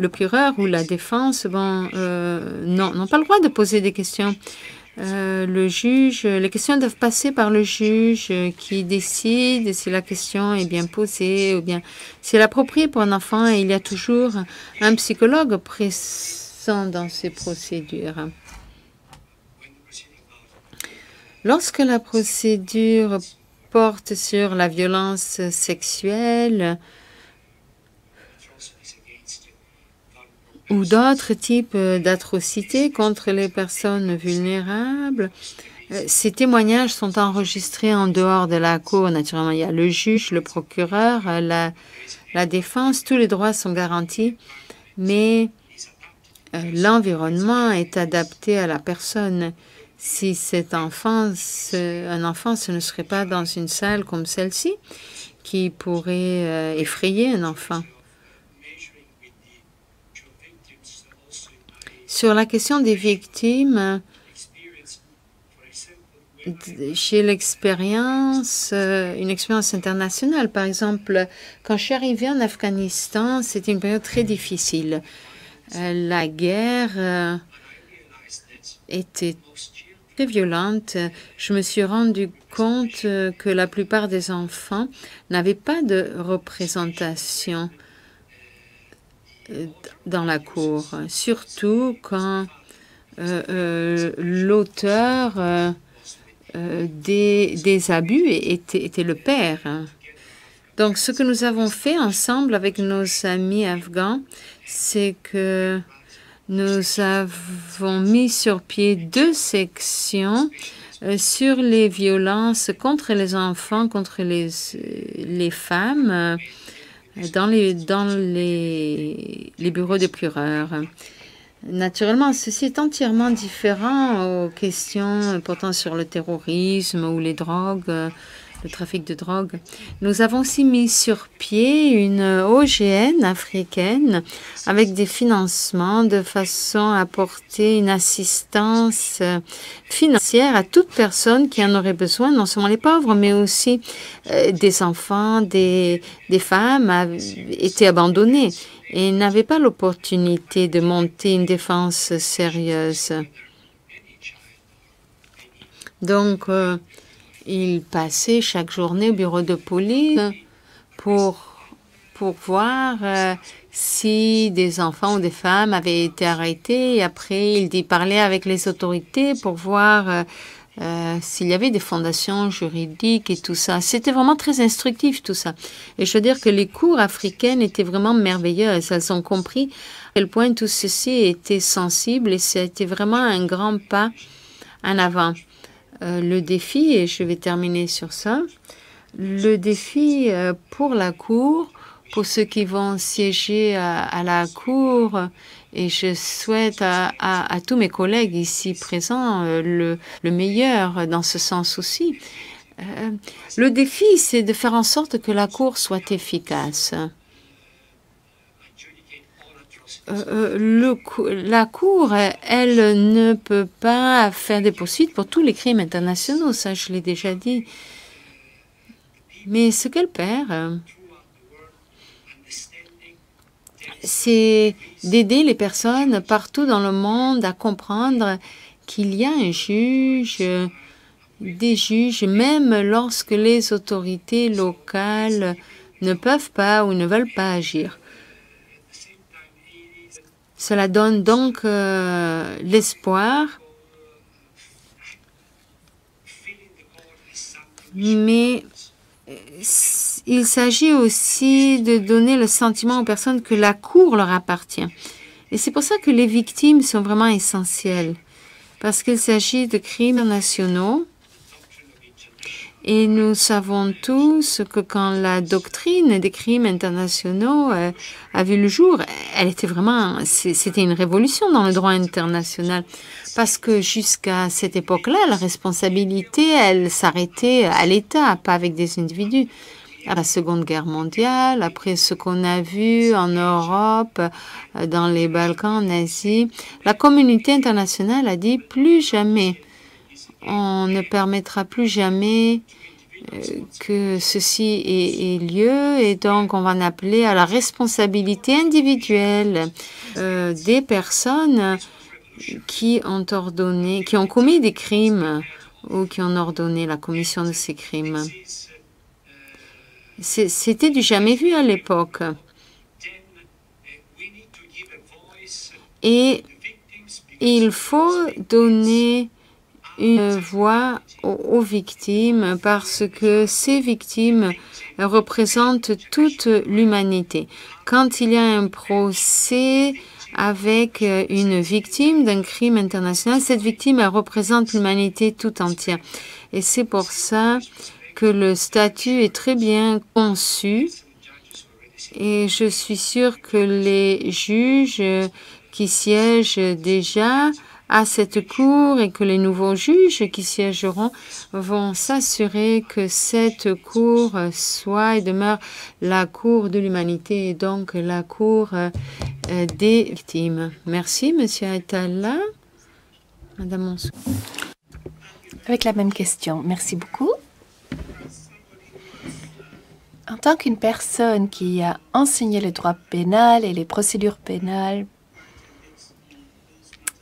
C: procureur ou la défense n'ont pas le droit de poser des questions. Le juge, les questions doivent passer par le juge qui décide si la question est bien posée ou bien si elle est appropriée pour un enfant. Et il y a toujours un psychologue présent dans ces procédures. Lorsque la procédure porte sur la violence sexuelle ou d'autres types d'atrocités contre les personnes vulnérables, ces témoignages sont enregistrés en dehors de la cour. Naturellement, il y a le juge, le procureur, la défense, tous les droits sont garantis, mais l'environnement est adapté à la personne. Si cet enfant, un enfant, ce ne serait pas dans une salle comme celle-ci qui pourrait effrayer un enfant. Sur la question des victimes, j'ai une expérience internationale. Par exemple, quand je suis arrivée en Afghanistan, c'était une période très difficile. La guerre était très violente. Je me suis rendu compte que la plupart des enfants n'avaient pas de représentation dans la cour, surtout quand l'auteur des abus était le père. Donc, ce que nous avons fait ensemble avec nos amis afghans, c'est que nous avons mis sur pied 2 sections sur les violences contre les enfants, contre les femmes, dans les bureaux de procureurs. Naturellement, ceci est entièrement différent aux questions portant sur le terrorisme ou les drogues, le trafic de drogue. Nous avons aussi mis sur pied une OGN africaine avec des financements de façon à apporter une assistance financière à toute personne qui en aurait besoin, non seulement les pauvres, mais aussi des enfants, des femmes étaient abandonnées et n'avaient pas l'opportunité de monter une défense sérieuse. Donc, ils passaient chaque journée au bureau de police pour pour voir si des enfants ou des femmes avaient été arrêtés. Et après, il parlait avec les autorités pour voir s'il y avait des fondations juridiques et tout ça. C'était vraiment très instructif, tout ça. Et je veux dire que les cours africaines étaient vraiment merveilleuses. Elles ont compris à quel point tout ceci était sensible et c'était vraiment un grand pas en avant. Le défi, et je vais terminer sur ça, le défi pour la Cour, pour ceux qui vont siéger à la Cour, et je souhaite à tous mes collègues ici présents le meilleur dans ce sens aussi. Le défi, c'est de faire en sorte que la Cour soit efficace. La Cour, elle ne peut pas faire des poursuites pour tous les crimes internationaux, ça je l'ai déjà dit. Mais ce qu'elle perd, c'est d'aider les personnes partout dans le monde à comprendre qu'il y a un juge, des juges, même lorsque les autorités locales ne peuvent pas ou ne veulent pas agir. Cela donne donc l'espoir, mais il s'agit aussi de donner le sentiment aux personnes que la Cour leur appartient. Et c'est pour ça que les victimes sont vraiment essentielles, parce qu'il s'agit de crimes nationaux. Et nous savons tous que quand la doctrine des crimes internationaux a vu le jour, elle était vraiment, c'était une révolution dans le droit international. Parce que jusqu'à cette époque-là, la responsabilité, elle s'arrêtait à l'État, pas avec des individus. À la Seconde Guerre mondiale, après ce qu'on a vu en Europe, dans les Balkans, en Asie, la communauté internationale a dit plus jamais. On ne permettra plus jamais que ceci ait lieu et donc on va en appeler à la responsabilité individuelle des personnes qui ont commis des crimes ou qui ont ordonné la commission de ces crimes. C'était du jamais vu à l'époque. Et il faut donner une voix aux victimes parce que ces victimes représentent toute l'humanité. Quand il y a un procès avec une victime d'un crime international, cette victime elle représente l'humanité tout entière. Et c'est pour ça que le statut est très bien conçu. Et je suis sûre que les juges qui siègent déjà à cette cour et que les nouveaux juges qui siégeront vont s'assurer que cette cour soit et demeure la cour de l'humanité et donc la cour des victimes. Merci, Monsieur Atala. Madame Monceau.
B: Avec la même question. Merci beaucoup. En tant qu'une personne qui a enseigné le droit pénal et les procédures pénales,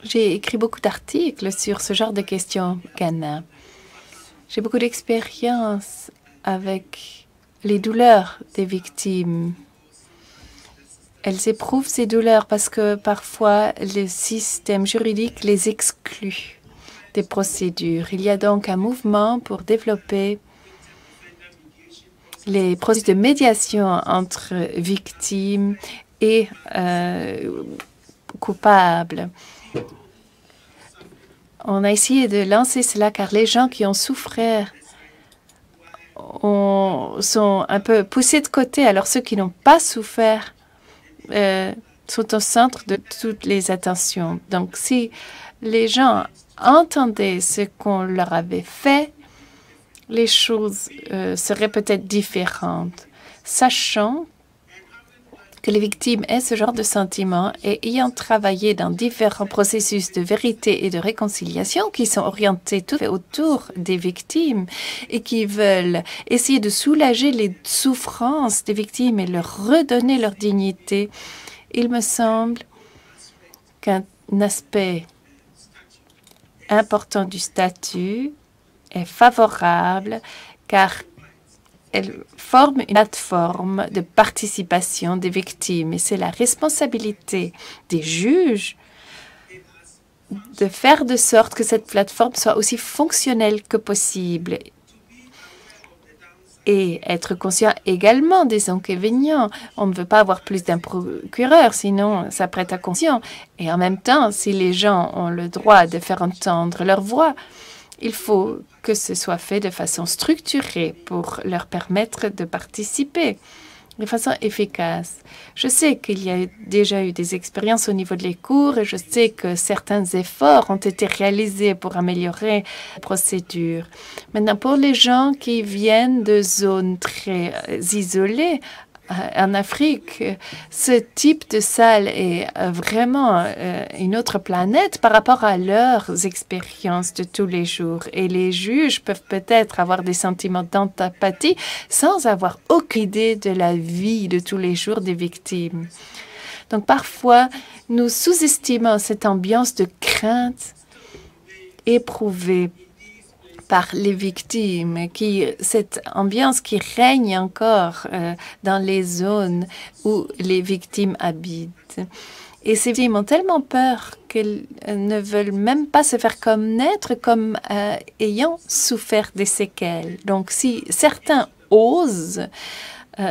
B: j'ai écrit beaucoup d'articles sur ce genre de questions au Ghana. J'ai beaucoup d'expérience avec les douleurs des victimes. Elles éprouvent ces douleurs parce que parfois le système juridique les exclut des procédures. Il y a donc un mouvement pour développer les processus de médiation entre victimes et coupables. On a essayé de lancer cela car les gens qui ont souffert sont un peu poussés de côté, alors ceux qui n'ont pas souffert sont au centre de toutes les attentions. Donc, si les gens entendaient ce qu'on leur avait fait, les choses seraient peut-être différentes. Sachant que les victimes aient ce genre de sentiments et ayant travaillé dans différents processus de vérité et de réconciliation qui sont orientés tout autour des victimes et qui veulent essayer de soulager les souffrances des victimes et leur redonner leur dignité, il me semble qu'un aspect important du statut est favorable car elle forme une plateforme de participation des victimes. Et c'est la responsabilité des juges de faire de sorte que cette plateforme soit aussi fonctionnelle que possible et être conscient également des inconvénients. On ne veut pas avoir plus d'un procureur, sinon ça prête à conscience. Et en même temps, si les gens ont le droit de faire entendre leur voix, il faut que ce soit fait de façon structurée pour leur permettre de participer de façon efficace. Je sais qu'il y a déjà eu des expériences au niveau de les cours et je sais que certains efforts ont été réalisés pour améliorer la procédure. Maintenant, pour les gens qui viennent de zones très isolées, en Afrique, ce type de salle est vraiment une autre planète par rapport à leurs expériences de tous les jours. Et les juges peuvent peut-être avoir des sentiments d'empathie sans avoir aucune idée de la vie de tous les jours des victimes. Donc parfois, nous sous-estimons cette ambiance de crainte éprouvée par les victimes, cette ambiance qui règne encore dans les zones où les victimes habitent. Et ces victimes ont tellement peur qu'elles ne veulent même pas se faire connaître comme ayant souffert des séquelles. Donc, si certains osent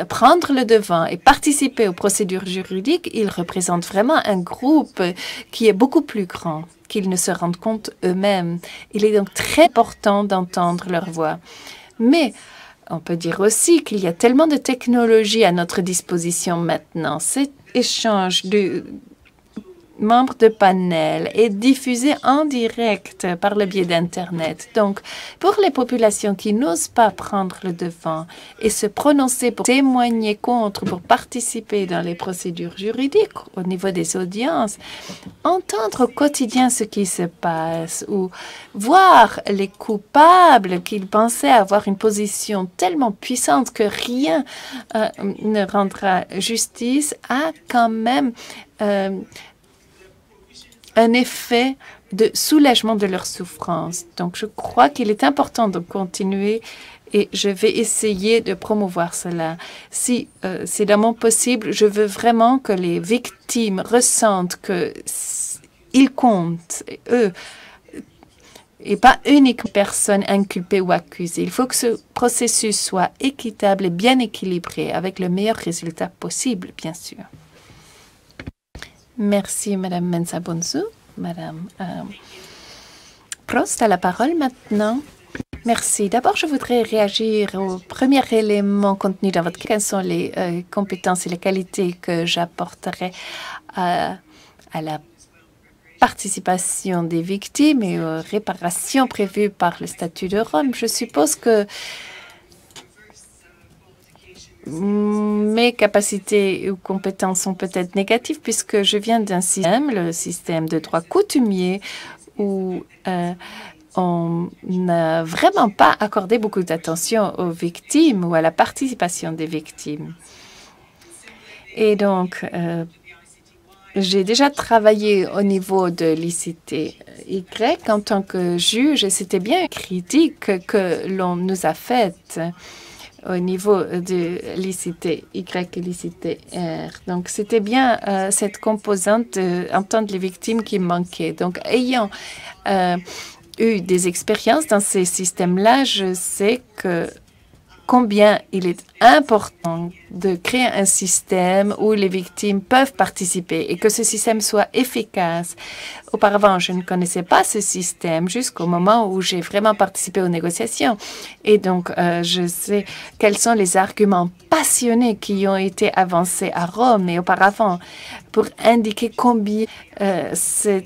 B: prendre le devant et participer aux procédures juridiques, ils représentent vraiment un groupe qui est beaucoup plus grand qu'ils ne se rendent compte eux-mêmes. Il est donc très important d'entendre leur voix. Mais on peut dire aussi qu'il y a tellement de technologies à notre disposition maintenant. Cet échange de membres de panel est diffusé en direct par le biais d'Internet. Donc, pour les populations qui n'osent pas prendre le devant et se prononcer pour témoigner contre, pour participer dans les procédures juridiques au niveau des audiences, entendre au quotidien ce qui se passe ou voir les coupables qu'ils pensaient avoir une position tellement puissante que rien ne rendra justice a quand même un effet de soulagement de leur souffrance. Donc, je crois qu'il est important de continuer et je vais essayer de promouvoir cela. Si c'est dans mon possible, je veux vraiment que les victimes ressentent qu'ils comptent, eux, et pas uniquement personnes inculpées ou accusées. Il faut que ce processus soit équitable et bien équilibré avec le meilleur résultat possible, bien sûr. Merci, Madame Mensah-Bonsu. Madame Prost a la parole maintenant. Merci. D'abord, je voudrais réagir au premier élément contenu dans votre question. Quelles sont les compétences et les qualités que j'apporterai à la participation des victimes et aux réparations prévues par le statut de Rome? Je suppose que mes capacités ou compétences sont peut-être négatives puisque je viens d'un système, le système de droit coutumier, où on n'a vraiment pas accordé beaucoup d'attention aux victimes ou à la participation des victimes. Et donc, j'ai déjà travaillé au niveau de l'ICT Y en tant que juge et c'était bien une critique que l'on nous a faite au niveau de l'ICT Y et l'ICT R. Donc, c'était bien cette composante d'entendre les victimes qui manquait. Donc, ayant eu des expériences dans ces systèmes-là, je sais combien il est important de créer un système où les victimes peuvent participer et que ce système soit efficace. Auparavant, je ne connaissais pas ce système jusqu'au moment où j'ai vraiment participé aux négociations. Et donc, je sais quels sont les arguments passionnés qui ont été avancés à Rome et auparavant pour indiquer combien cet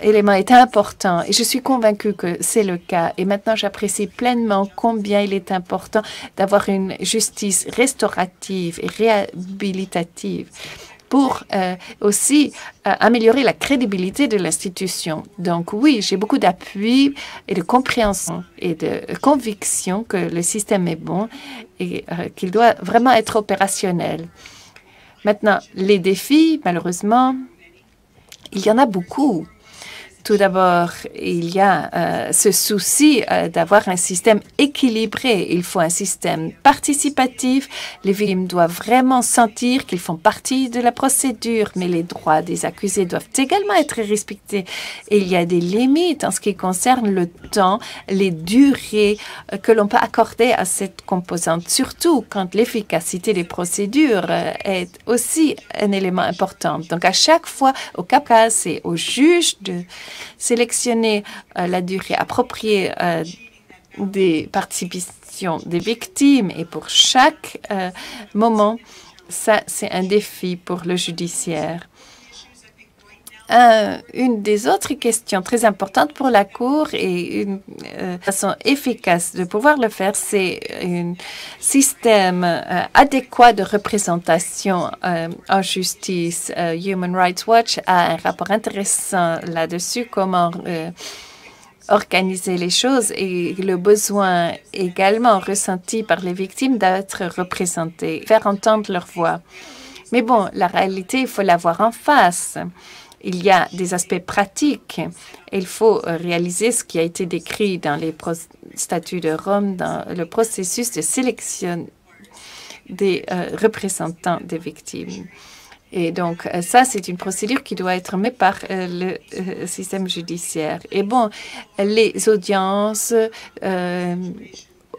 B: élément est important. Et je suis convaincue que c'est le cas. Et maintenant, j'apprécie pleinement combien il est important d'avoir une justice restaurative et réhabilitative pour aussi améliorer la crédibilité de l'institution. Donc oui, j'ai beaucoup d'appui et de compréhension et de conviction que le système est bon et qu'il doit vraiment être opérationnel. Maintenant, les défis, malheureusement, il y en a beaucoup. Tout d'abord, il y a ce souci d'avoir un système équilibré. Il faut un système participatif. Les victimes doivent vraiment sentir qu'ils font partie de la procédure, mais les droits des accusés doivent également être respectés. Et il y a des limites en ce qui concerne le temps, les durées que l'on peut accorder à cette composante, surtout quand l'efficacité des procédures est aussi un élément important. Donc, à chaque fois, au cas par cas, c'est au juge de sélectionner la durée appropriée des participations des victimes. Et pour chaque moment, ça, c'est un défi pour le judiciaire. Une des autres questions très importantes pour la Cour et une façon efficace de pouvoir le faire, c'est un système adéquat de représentation en justice. Human Rights Watch a un rapport intéressant là-dessus, comment organiser les choses et le besoin également ressenti par les victimes d'être représentés, faire entendre leur voix. Mais bon, la réalité, il faut la voir en face. Il y a des aspects pratiques. Il faut réaliser ce qui a été décrit dans les statuts de Rome, dans le processus de sélection des représentants des victimes. Et donc, ça, c'est une procédure qui doit être mise par le système judiciaire. Et bon, les audiences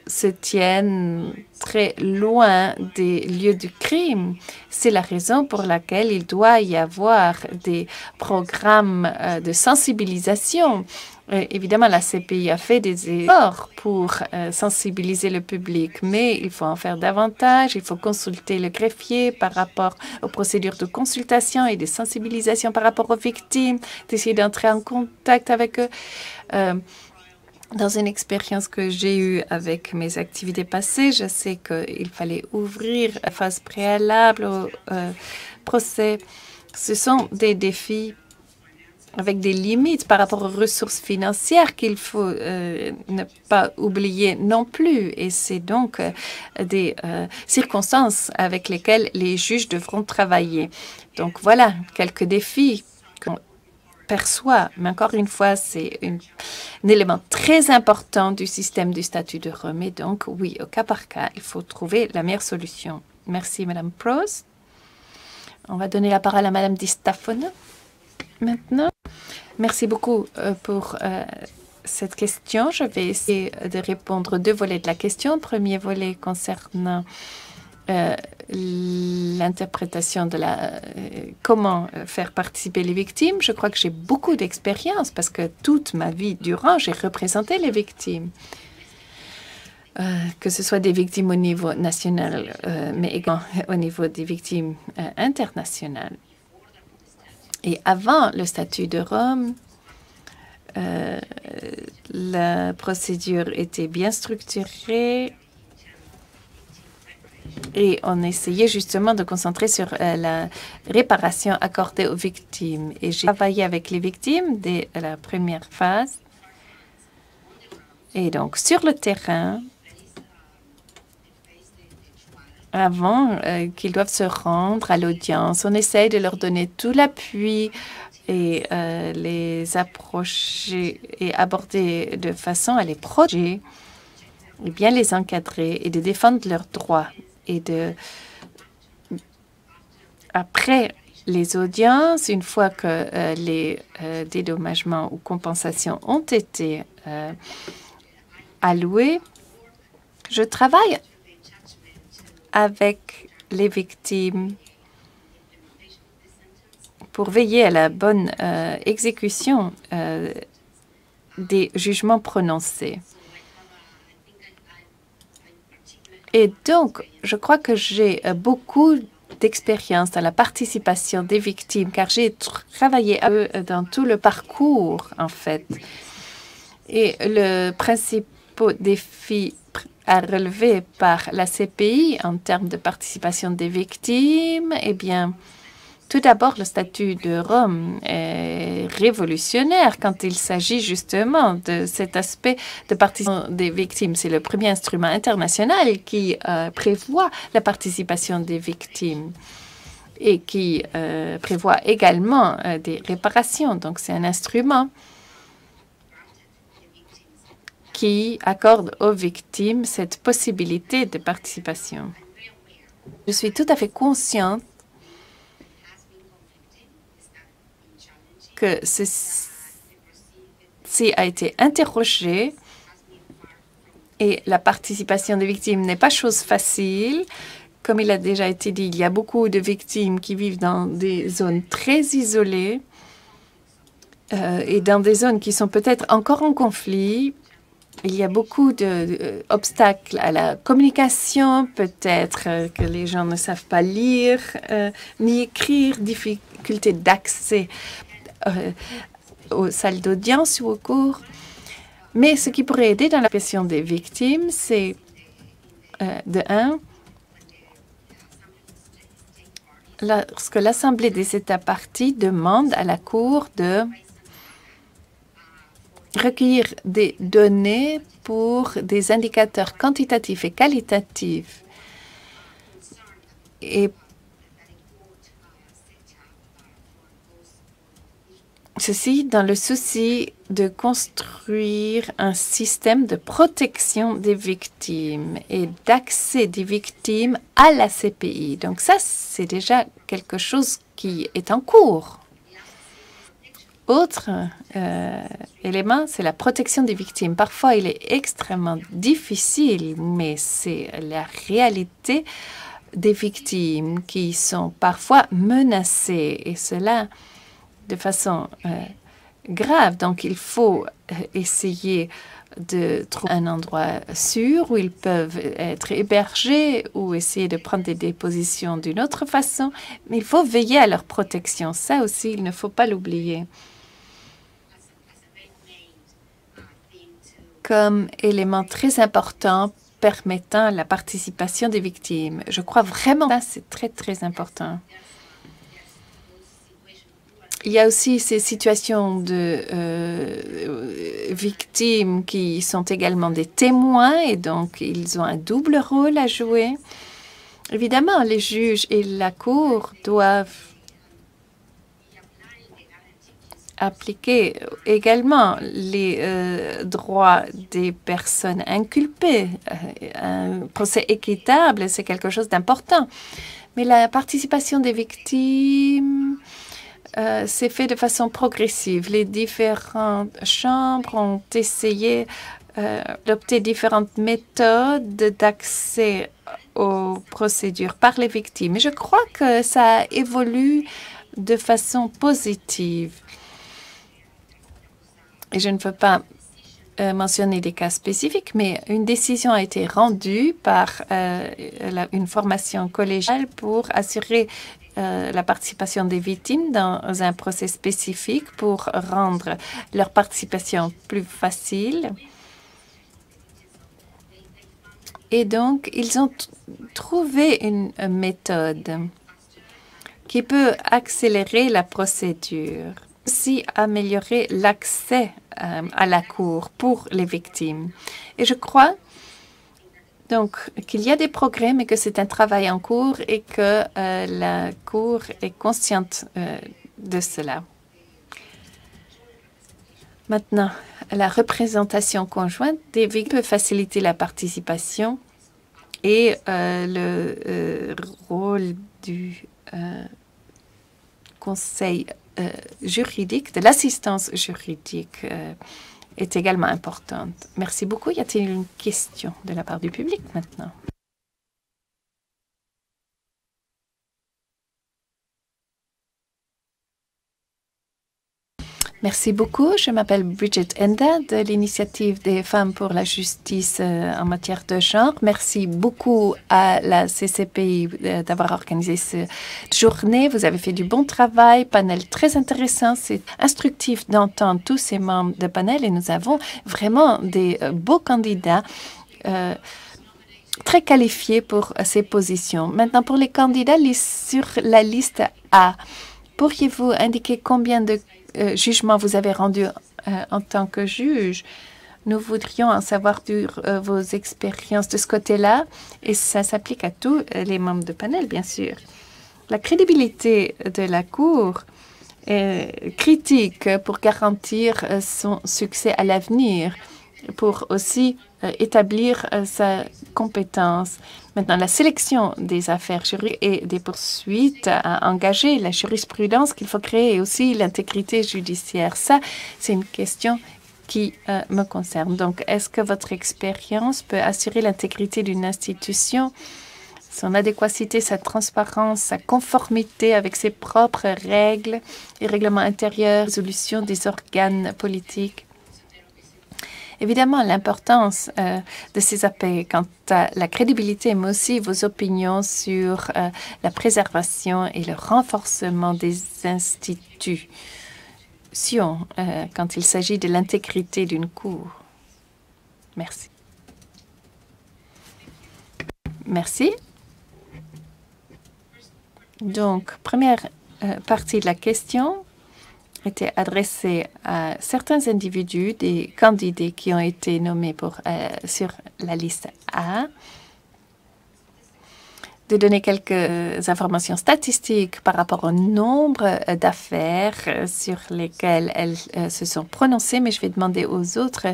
B: se tiennent très loin des lieux du crime. C'est la raison pour laquelle il doit y avoir des programmes de sensibilisation. Évidemment, la CPI a fait des efforts pour sensibiliser le public, mais il faut en faire davantage. Il faut consulter le greffier par rapport aux procédures de consultation et de sensibilisation par rapport aux victimes, d'essayer d'entrer en contact avec eux. Dans une expérience que j'ai eue avec mes activités passées, je sais qu'il fallait ouvrir la phase préalable au procès. Ce sont des défis avec des limites par rapport aux ressources financières qu'il faut ne pas oublier non plus. Et c'est donc des circonstances avec lesquelles les juges devront travailler. Donc voilà, quelques défis qu'on perçoit. Mais encore une fois, c'est un élément très important du système du statut de Rome. Et donc, oui, au cas par cas, il faut trouver la meilleure solution. Merci, Madame Prost. On va donner la parole à Madame Di Stefano maintenant. Merci beaucoup pour cette question. Je vais essayer de répondre deux volets de la question. Premier volet concernant l'interprétation de comment faire participer les victimes. Je crois que j'ai beaucoup d'expérience parce que toute ma vie durant, j'ai représenté les victimes. Que ce soit des victimes au niveau national, mais également au niveau des victimes internationales. Et avant le statut de Rome, la procédure était bien structurée et on essayait justement de concentrer sur la réparation accordée aux victimes. Et j'ai travaillé avec les victimes dès la première phase. Et donc, sur le terrain, avant qu'ils doivent se rendre à l'audience, on essaye de leur donner tout l'appui et les approcher et aborder de façon à les protéger, et bien les encadrer et de défendre leurs droits. Et après les audiences, une fois que les dédommagements ou compensations ont été alloués, je travaille avec les victimes pour veiller à la bonne exécution des jugements prononcés. Et donc, je crois que j'ai beaucoup d'expérience dans la participation des victimes, car j'ai travaillé à eux dans tout le parcours, en fait. Et le principal défi à relever par la CPI en termes de participation des victimes, eh bien, tout d'abord, le statut de Rome est révolutionnaire quand il s'agit justement de cet aspect de participation des victimes. C'est le premier instrument international qui prévoit la participation des victimes et qui prévoit également des réparations. Donc, c'est un instrument qui accorde aux victimes cette possibilité de participation. Je suis tout à fait consciente que ceci a été interrogé et la participation des victimes n'est pas chose facile. Comme il a déjà été dit, il y a beaucoup de victimes qui vivent dans des zones très isolées et dans des zones qui sont peut-être encore en conflit. Il y a beaucoup d'obstacles à la communication, peut-être que les gens ne savent pas lire ni écrire, difficulté d'accès aux salles d'audience ou aux cours. Mais ce qui pourrait aider dans la question des victimes, c'est de un, lorsque l'Assemblée des États parties demande à la Cour de recueillir des données pour des indicateurs quantitatifs et qualitatifs. Et ceci dans le souci de construire un système de protection des victimes et d'accès des victimes à la CPI. Donc ça, c'est déjà quelque chose qui est en cours. Autre élément, c'est la protection des victimes. Parfois, il est extrêmement difficile, mais c'est la réalité des victimes qui sont parfois menacées, et cela de façon grave. Donc, il faut essayer de trouver un endroit sûr où ils peuvent être hébergés ou essayer de prendre des dépositions d'une autre façon. Mais il faut veiller à leur protection. Ça aussi, il ne faut pas l'oublier. Comme élément très important permettant la participation des victimes. Je crois vraiment que ça, c'est très, très important. Il y a aussi ces situations de victimes qui sont également des témoins et donc ils ont un double rôle à jouer. Évidemment, les juges et la Cour doivent appliquer également les droits des personnes inculpées. Un procès équitable, c'est quelque chose d'important. Mais la participation des victimes s'est fait de façon progressive. Les différentes chambres ont essayé d'adopter différentes méthodes d'accès aux procédures par les victimes. Et je crois que ça évolue de façon positive. Et je ne veux pas mentionner des cas spécifiques, mais une décision a été rendue par une formation collégiale pour assurer la participation des victimes dans un procès spécifique pour rendre leur participation plus facile. Et donc, ils ont trouvé une méthode qui peut accélérer la procédure, aussi améliorer l'accès à la Cour pour les victimes. Et je crois donc qu'il y a des progrès, mais que c'est un travail en cours et que la Cour est consciente de cela. Maintenant, la représentation conjointe des victimes peut faciliter la participation et le rôle du conseil juridique, de l'assistance juridique est également importante. Merci beaucoup. Y a-t-il une question de la part du public maintenant? Merci beaucoup. Je m'appelle Bridget Enda de l'initiative des femmes pour la justice en matière de genre. Merci beaucoup à la CCPI d'avoir organisé cette journée. Vous avez fait du bon travail, panel très intéressant. C'est instructif d'entendre tous ces membres de panel et nous avons vraiment des beaux candidats très qualifiés pour ces positions. Maintenant, pour les candidats sur la liste A, pourriez-vous indiquer combien de jugements vous avez rendus en tant que juge? Nous voudrions en savoir sur vos expériences de ce côté-là, et ça s'applique à tous les membres de panel, bien sûr. La crédibilité de la Cour est critique pour garantir son succès à l'avenir. pour aussi établir sa compétence. Maintenant, la sélection des affaires juridiques et des poursuites à engager, la jurisprudence qu'il faut créer et aussi l'intégrité judiciaire. Ça, c'est une question qui me concerne. Donc, est-ce que votre expérience peut assurer l'intégrité d'une institution, son adéquacité, sa transparence, sa conformité avec ses propres règles et règlements intérieurs, résolution des organes politiques? Évidemment, l'importance de ces aspects quant à la crédibilité, mais aussi vos opinions sur la préservation et le renforcement des institutions quand il s'agit de l'intégrité d'une cour. Merci. Merci. Donc, première partie de la question était adressée à certains individus, des candidats qui ont été nommés sur la liste A, de donner quelques informations statistiques par rapport au nombre d'affaires sur lesquelles elles se sont prononcées, mais je vais demander aux autres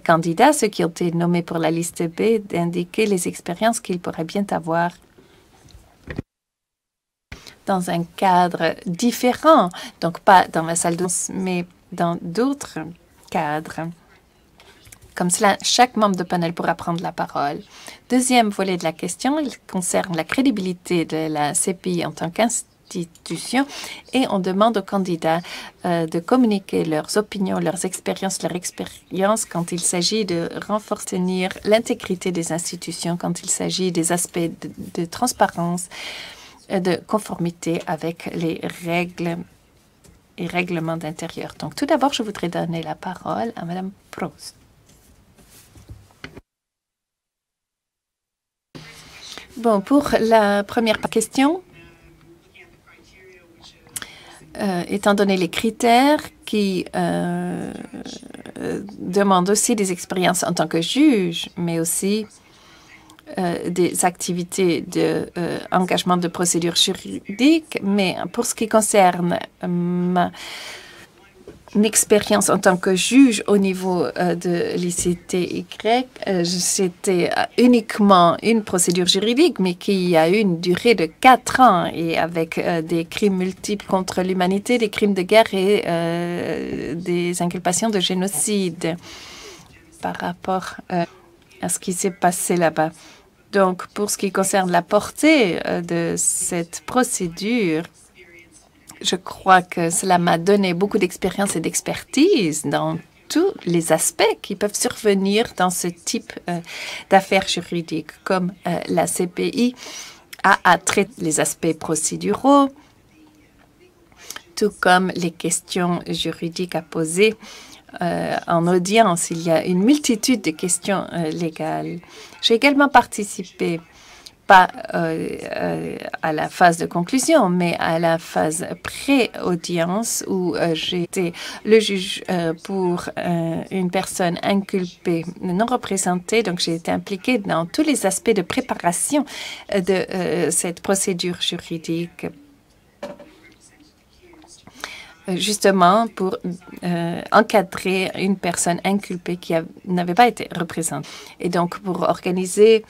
B: candidats, ceux qui ont été nommés pour la liste B, d'indiquer les expériences qu'ils pourraient bien avoir dans un cadre différent, donc pas dans la salle de mais dans d'autres cadres. Comme cela, chaque membre de panel pourra prendre la parole. Deuxième volet de la question, il concerne la crédibilité de la CPI en tant qu'institution et on demande aux candidats de communiquer leurs opinions, leurs expériences quand il s'agit de renforcer l'intégrité des institutions, quand il s'agit des aspects de transparence, de conformité avec les règles et règlements d'intérieur. Donc, tout d'abord, je voudrais donner la parole à Mme Proust. Bon, pour la première question, étant donné les critères qui demandent aussi des expériences en tant que juge, mais aussi des activités d'engagement de procédures juridiques, mais pour ce qui concerne ma expérience en tant que juge au niveau de l'ICTY, c'était uniquement une procédure juridique, mais qui a eu une durée de 4 ans et avec des crimes multiples contre l'humanité, des crimes de guerre et des inculpations de génocide par rapport à ce qui s'est passé là-bas. Donc, pour ce qui concerne la portée de cette procédure, je crois que cela m'a donné beaucoup d'expérience et d'expertise dans tous les aspects qui peuvent survenir dans ce type d'affaires juridiques, comme la CPI a traité les aspects procéduraux, tout comme les questions juridiques à poser en audience. Il y a une multitude de questions légales. J'ai également participé, pas à la phase de conclusion, mais à la phase pré-audience où j'ai été le juge pour une personne inculpée non représentée. Donc, j'ai été impliquée dans tous les aspects de préparation de cette procédure juridique, justement pour encadrer une personne inculpée qui n'avait pas été représentée. Et donc, pour organiser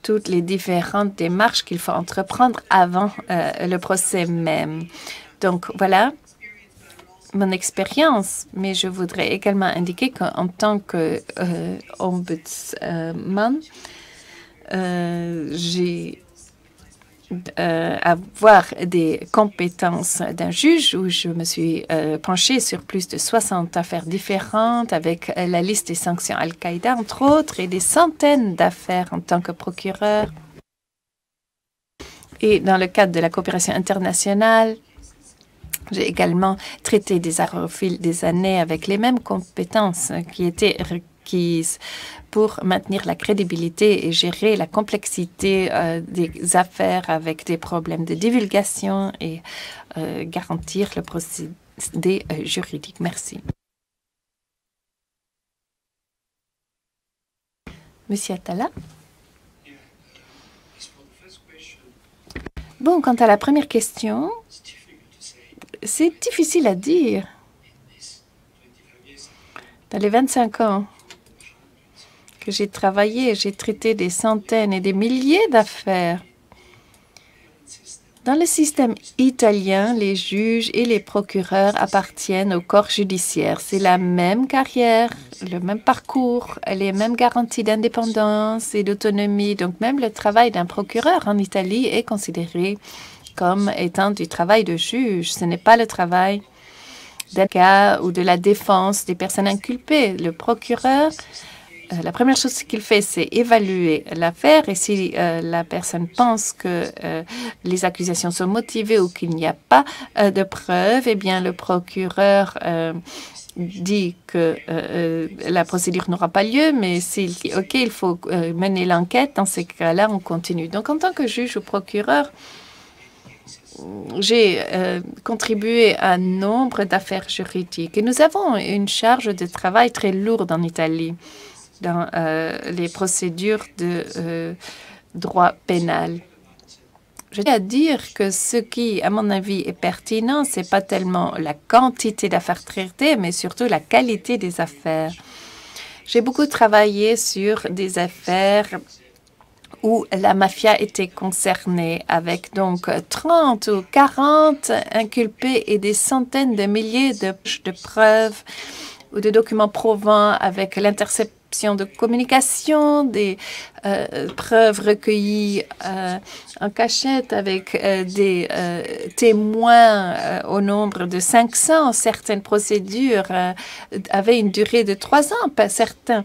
B: toutes les différentes démarches qu'il faut entreprendre avant le procès même. Donc, voilà mon expérience, mais je voudrais également indiquer qu'en tant qu'ombudsman, j'ai avoir des compétences d'un juge où je me suis penchée sur plus de 60 affaires différentes avec la liste des sanctions Al-Qaïda, entre autres, et des centaines d'affaires en tant que procureur. Et dans le cadre de la coopération internationale, j'ai également traité des affaires au fil des années avec les mêmes compétences qui étaient requises pour maintenir la crédibilité et gérer la complexité des affaires avec des problèmes de divulgation et garantir le procédé juridique. Merci. Monsieur Attala. Bon, quant à la première question, c'est difficile à dire. Dans les 25 ans que j'ai travaillé. J'ai traité des centaines et des milliers d'affaires. Dans le système italien, les juges et les procureurs appartiennent au corps judiciaire. C'est la même carrière, le même parcours, les mêmes garanties d'indépendance et d'autonomie. Donc même le travail d'un procureur en Italie est considéré comme étant du travail de juge. Ce n'est pas le travail d'avocat ou de la défense des personnes inculpées. Le procureur, la première chose qu'il fait, c'est évaluer l'affaire et si la personne pense que les accusations sont motivées ou qu'il n'y a pas de preuves, eh bien, le procureur dit que la procédure n'aura pas lieu, mais s'il dit OK, il faut mener l'enquête, dans ces cas-là, on continue. Donc, en tant que juge ou procureur, j'ai contribué à un nombre d'affaires juridiques et nous avons une charge de travail très lourde en Italie dans les procédures de droit pénal. Je tiens à dire que ce qui, à mon avis, est pertinent, ce n'est pas tellement la quantité d'affaires traitées, mais surtout la qualité des affaires. J'ai beaucoup travaillé sur des affaires où la mafia était concernée, avec donc 30 ou 40 inculpés et des centaines de milliers de preuves ou de documents prouvant avec l'interception de communication, des preuves recueillies en cachette avec des témoins au nombre de 500. Certaines procédures avaient une durée de 3 ans. Pas certains.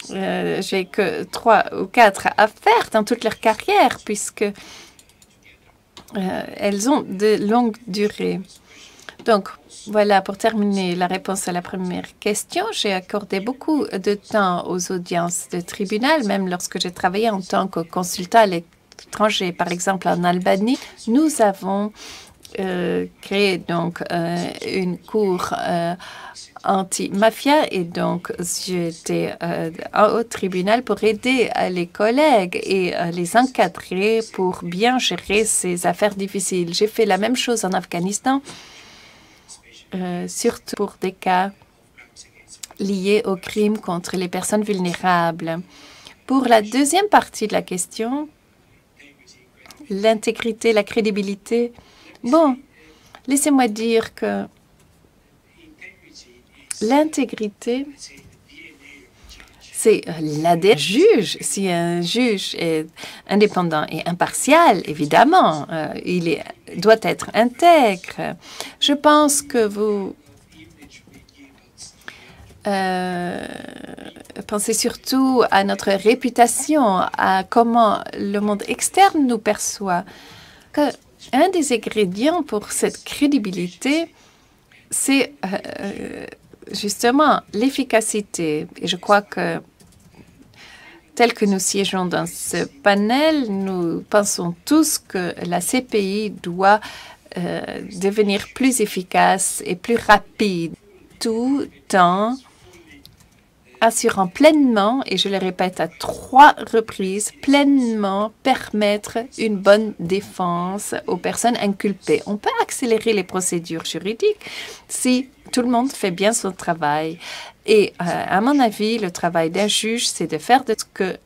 B: J'ai que 3 ou 4 affaires dans toute leur carrière puisque elles ont de longues durées. Donc, voilà, pour terminer la réponse à la première question, j'ai accordé beaucoup de temps aux audiences de tribunal, même lorsque j'ai travaillé en tant que consultant à l'étranger. Par exemple, en Albanie, nous avons créé donc une cour anti-mafia et donc j'étais au tribunal pour aider les collègues et les encadrer pour bien gérer ces affaires difficiles. J'ai fait la même chose en Afghanistan. Surtout pour des cas liés aux crimes contre les personnes vulnérables. Pour la deuxième partie de la question, l'intégrité, la crédibilité, bon, laissez-moi dire que l'intégrité, c'est l'ADN juge. Si un juge est indépendant et impartial, évidemment, doit être intègre. Je pense que vous pensez surtout à notre réputation, à comment le monde externe nous perçoit. Un des ingrédients pour cette crédibilité, c'est justement l'efficacité. Et je crois que tel que nous siégeons dans ce panel, nous pensons tous que la CPI doit devenir plus efficace et plus rapide, tout en assurant pleinement, et je le répète à 3 reprises, pleinement permettre une bonne défense aux personnes inculpées. On peut accélérer les procédures juridiques si tout le monde fait bien son travail. Et à mon avis, le travail d'un juge, c'est de faire de ce que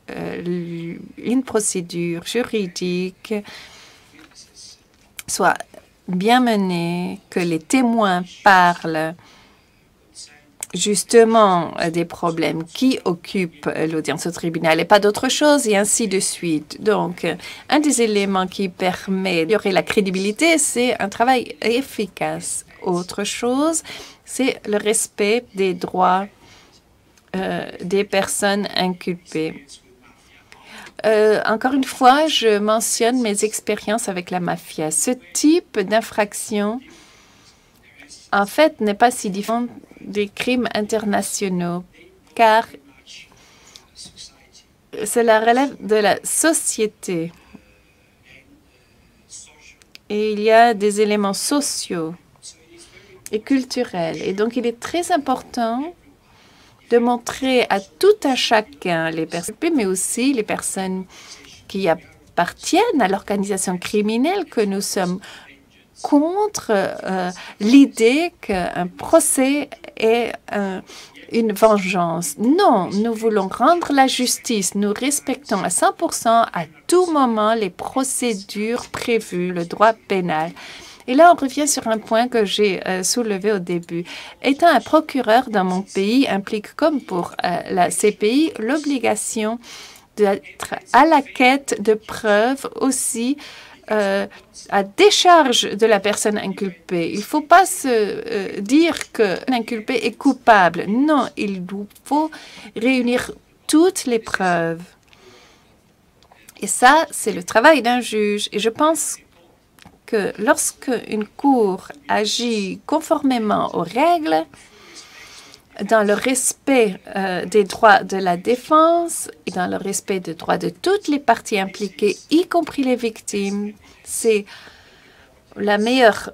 B: une procédure juridique soit bien menée, que les témoins parlent justement des problèmes qui occupent l'audience au tribunal et pas d'autre chose, et ainsi de suite. Donc, un des éléments qui permet d'améliorer la crédibilité, c'est un travail efficace. Autre chose, c'est le respect des droits des personnes inculpées. Encore une fois, je mentionne mes expériences avec la mafia. Ce type d'infraction, en fait, n'est pas si différent des crimes internationaux, car cela relève de la société. Et il y a des éléments sociaux et culturels. Et donc, il est très important de montrer à tout un chacun, les personnes, mais aussi les personnes qui appartiennent à l'organisation criminelle, que nous sommes contre l'idée qu'un procès est une vengeance. Non, nous voulons rendre la justice. Nous respectons à 100% à tout moment les procédures prévues, le droit pénal. Et là, on revient sur un point que j'ai soulevé au début. Étant un procureur dans mon pays implique, comme pour la CPI, l'obligation d'être à la quête de preuves aussi à décharge de la personne inculpée. Il ne faut pas se dire que l'inculpé est coupable. Non, il faut réunir toutes les preuves. Et ça, c'est le travail d'un juge. Et je pense que lorsque une cour agit conformément aux règles, dans le respect des droits de la défense et dans le respect des droits de toutes les parties impliquées, y compris les victimes, c'est la meilleure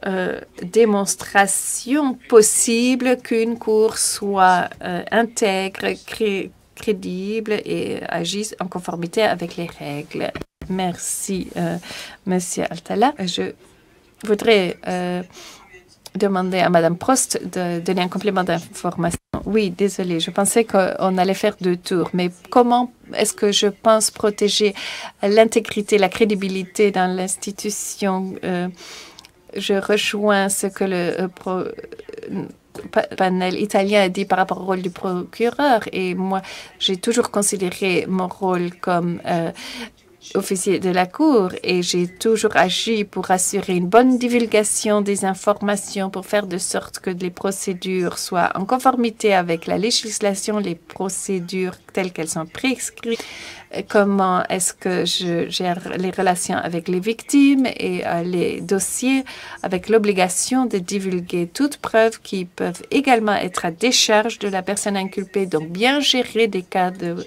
B: démonstration possible qu'une cour soit intègre, crédible et agisse en conformité avec les règles. Merci, Monsieur Altala. Je voudrais demander à Madame Prost de donner un complément d'information. Oui, désolée, je pensais qu'on allait faire 2 tours, mais comment est-ce que je pense protéger l'intégrité, la crédibilité dans l'institution? Je rejoins ce que le panel italien a dit par rapport au rôle du procureur, et moi, j'ai toujours considéré mon rôle comme officier de la Cour et j'ai toujours agi pour assurer une bonne divulgation des informations pour faire de sorte que les procédures soient en conformité avec la législation, les procédures telles qu'elles sont prescrites. Comment est-ce que je gère les relations avec les victimes et les dossiers avec l'obligation de divulguer toutes preuves qui peuvent également être à décharge de la personne inculpée, donc bien gérer des cas de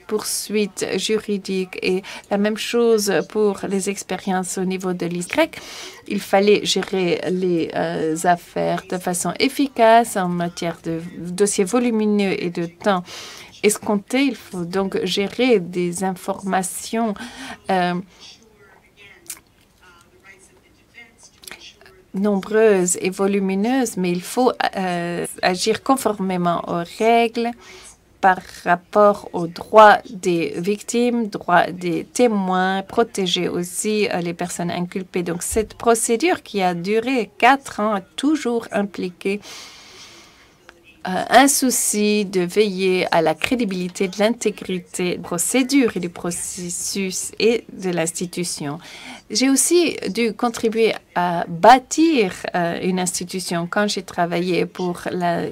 B: poursuites juridiques et la même chose pour les expériences au niveau de l'ISCREC. Il fallait gérer les affaires de façon efficace en matière de dossiers volumineux et de temps escompté. Il faut donc gérer des informations nombreuses et volumineuses, mais il faut agir conformément aux règles par rapport aux droits des victimes, droits des témoins, protéger aussi les personnes inculpées. Donc cette procédure qui a duré 4 ans a toujours impliqué un souci de veiller à la crédibilité de l'intégrité de la procédure et du processus et de l'institution. J'ai aussi dû contribuer à bâtir une institution quand j'ai travaillé pour la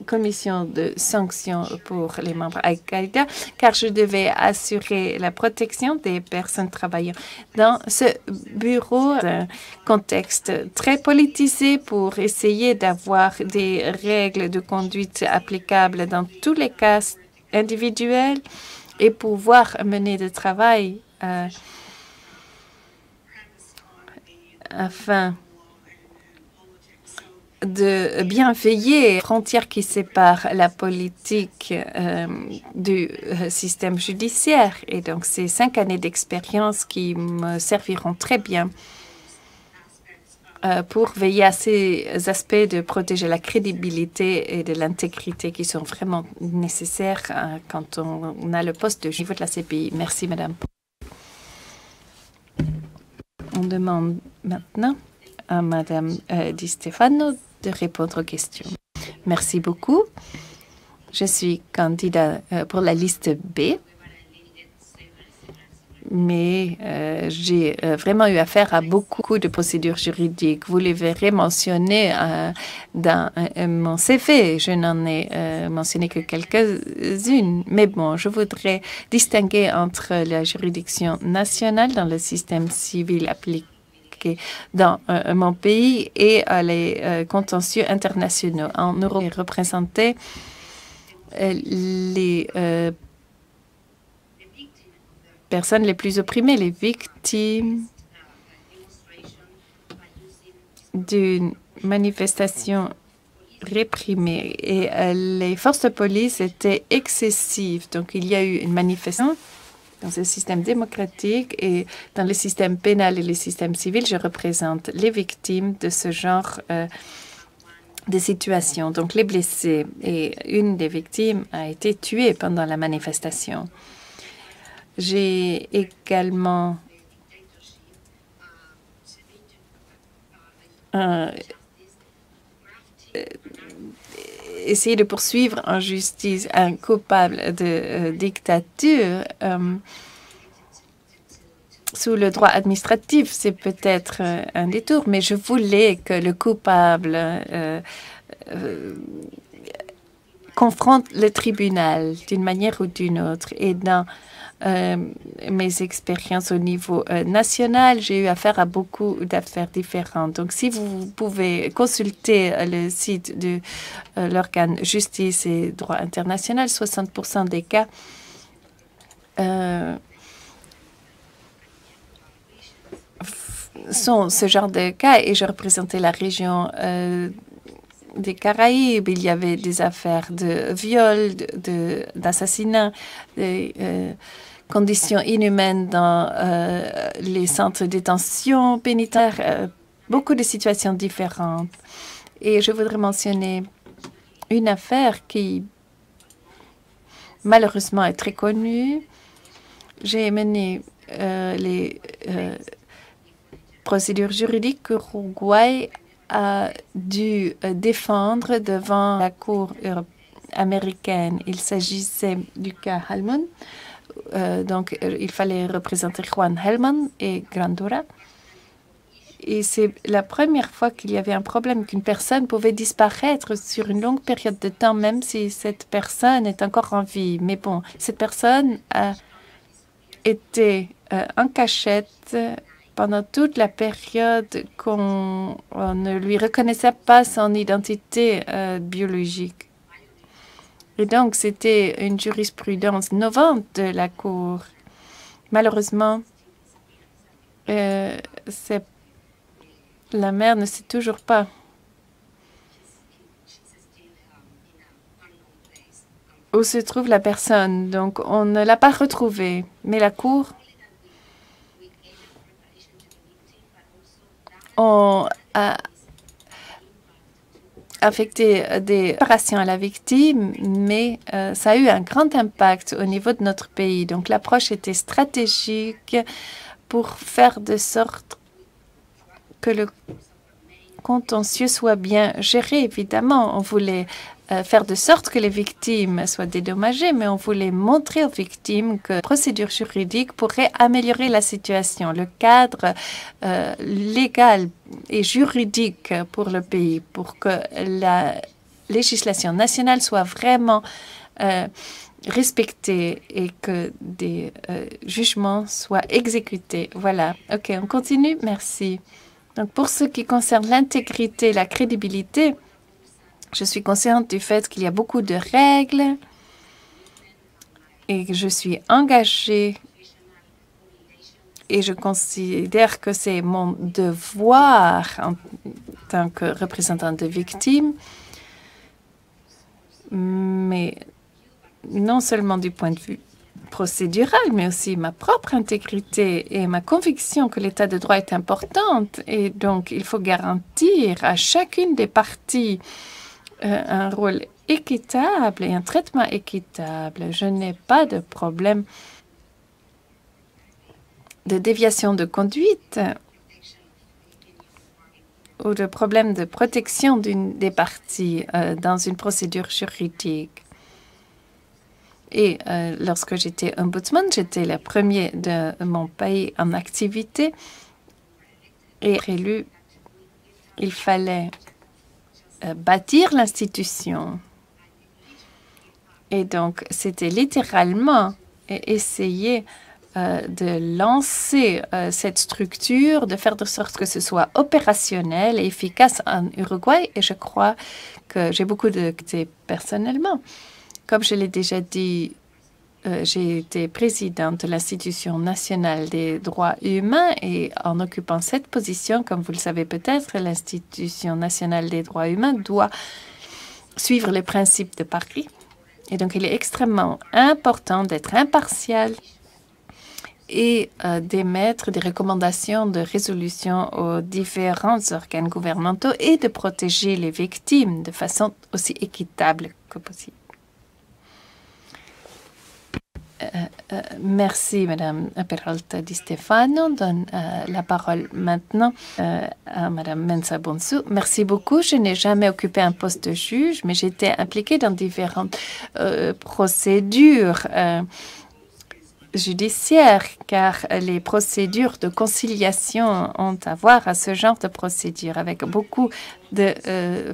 B: commission de sanctions pour les membres Al-Qaïda, car je devais assurer la protection des personnes travaillant dans ce bureau, un contexte très politisé pour essayer d'avoir des règles de conduite applicables dans tous les cas individuels et pouvoir mener le travail afin de bien veiller aux frontières qui séparent la politique du système judiciaire. Et donc, ces 5 années d'expérience qui me serviront très bien pour veiller à ces aspects de protéger la crédibilité et de l'intégrité qui sont vraiment nécessaires quand on a le poste de niveau de la CPI. Merci, Madame. On demande maintenant à Madame Di Stefano de répondre aux questions. Merci beaucoup. Je suis candidat pour la liste B, mais j'ai vraiment eu affaire à beaucoup de procédures juridiques. Vous les verrez mentionnées dans mon CV. Je n'en ai mentionné que quelques-unes. Mais bon, je voudrais distinguer entre la juridiction nationale dans le système civil appliqué dans mon pays et les contentieux internationaux. En Europe, représenter les personnes les plus opprimées, les victimes d'une manifestation réprimée. Et les forces de police étaient excessives. Donc, il y a eu une manifestation dans ce système démocratique et dans le système pénal et le système civil. Je représente les victimes de ce genre des situations. Donc, les blessés et une des victimes a été tuée pendant la manifestation. J'ai également essayé de poursuivre en justice un coupable de dictature. Sous le droit administratif, c'est peut-être un détour, mais je voulais que le coupable confronte le tribunal d'une manière ou d'une autre. Et dans mes expériences au niveau national, j'ai eu affaire à beaucoup d'affaires différentes. Donc, si vous pouvez consulter le site de l'organe Justice et Droit international, 60% des cas sont ce genre de cas, et je représentais la région des Caraïbes. Il y avait des affaires de viol, d'assassinat, des conditions inhumaines dans les centres de détention pénitentiaires, beaucoup de situations différentes. Et je voudrais mentionner une affaire qui, malheureusement, est très connue. J'ai mené les procédures juridiques qu'Uruguay a dû défendre devant la Cour américaine. Il s'agissait du cas Hellman. Donc, il fallait représenter Juan Hellman et Grandura. Et c'est la première fois qu'il y avait un problème, qu'une personne pouvait disparaître sur une longue période de temps, même si cette personne est encore en vie. Mais bon, cette personne a été en cachette pendant toute la période qu'on ne lui reconnaissait pas son identité biologique. Et donc, c'était une jurisprudence innovante de la Cour. Malheureusement, la mère ne sait toujours pas où se trouve la personne. Donc, on ne l'a pas retrouvée. Mais la Cour a affecté des réparations à la victime, mais ça a eu un grand impact au niveau de notre pays. Donc, l'approche était stratégique pour faire de sorte que le contentieux soit bien géré. Évidemment, on voulait faire de sorte que les victimes soient dédommagées, mais on voulait montrer aux victimes que la procédure juridique pourrait améliorer la situation. Le cadre légal et juridique pour le pays, pour que la législation nationale soit vraiment respectée et que des jugements soient exécutés. Voilà. OK, on continue. Merci. Donc, pour ce qui concerne l'intégrité, la crédibilité, je suis consciente du fait qu'il y a beaucoup de règles et que je suis engagée et je considère que c'est mon devoir en tant que représentante de victimes, mais non seulement du point de vue procédural, mais aussi ma propre intégrité et ma conviction que l'état de droit est importante. Et donc, il faut garantir à chacune des parties un rôle équitable et un traitement équitable. Je n'ai pas de problème de déviation de conduite ou de problème de protection d'une des parties dans une procédure juridique. Et lorsque j'étais ombudsman, j'étais le premier de mon pays en activité. Et élu, il fallait bâtir l'institution. Et donc, c'était littéralement essayer de lancer cette structure, de faire de sorte que ce soit opérationnel et efficace en Uruguay. Et je crois que j'ai beaucoup de personnellement. Comme je l'ai déjà dit, j'ai été présidente de l'Institution nationale des droits humains et en occupant cette position, comme vous le savez peut-être, l'Institution nationale des droits humains doit suivre les principes de Paris. Et donc, il est extrêmement important d'être impartial et d'émettre des recommandations de résolution aux différents organes gouvernementaux et de protéger les victimes de façon aussi équitable que possible. Merci, Madame Peralta Di Stefano. Donne la parole maintenant à Madame Mensah Bonsu. Merci beaucoup. Je n'ai jamais occupé un poste de juge, mais j'étais impliquée dans différentes procédures judiciaire, car les procédures de conciliation ont à voir à ce genre de procédure avec beaucoup de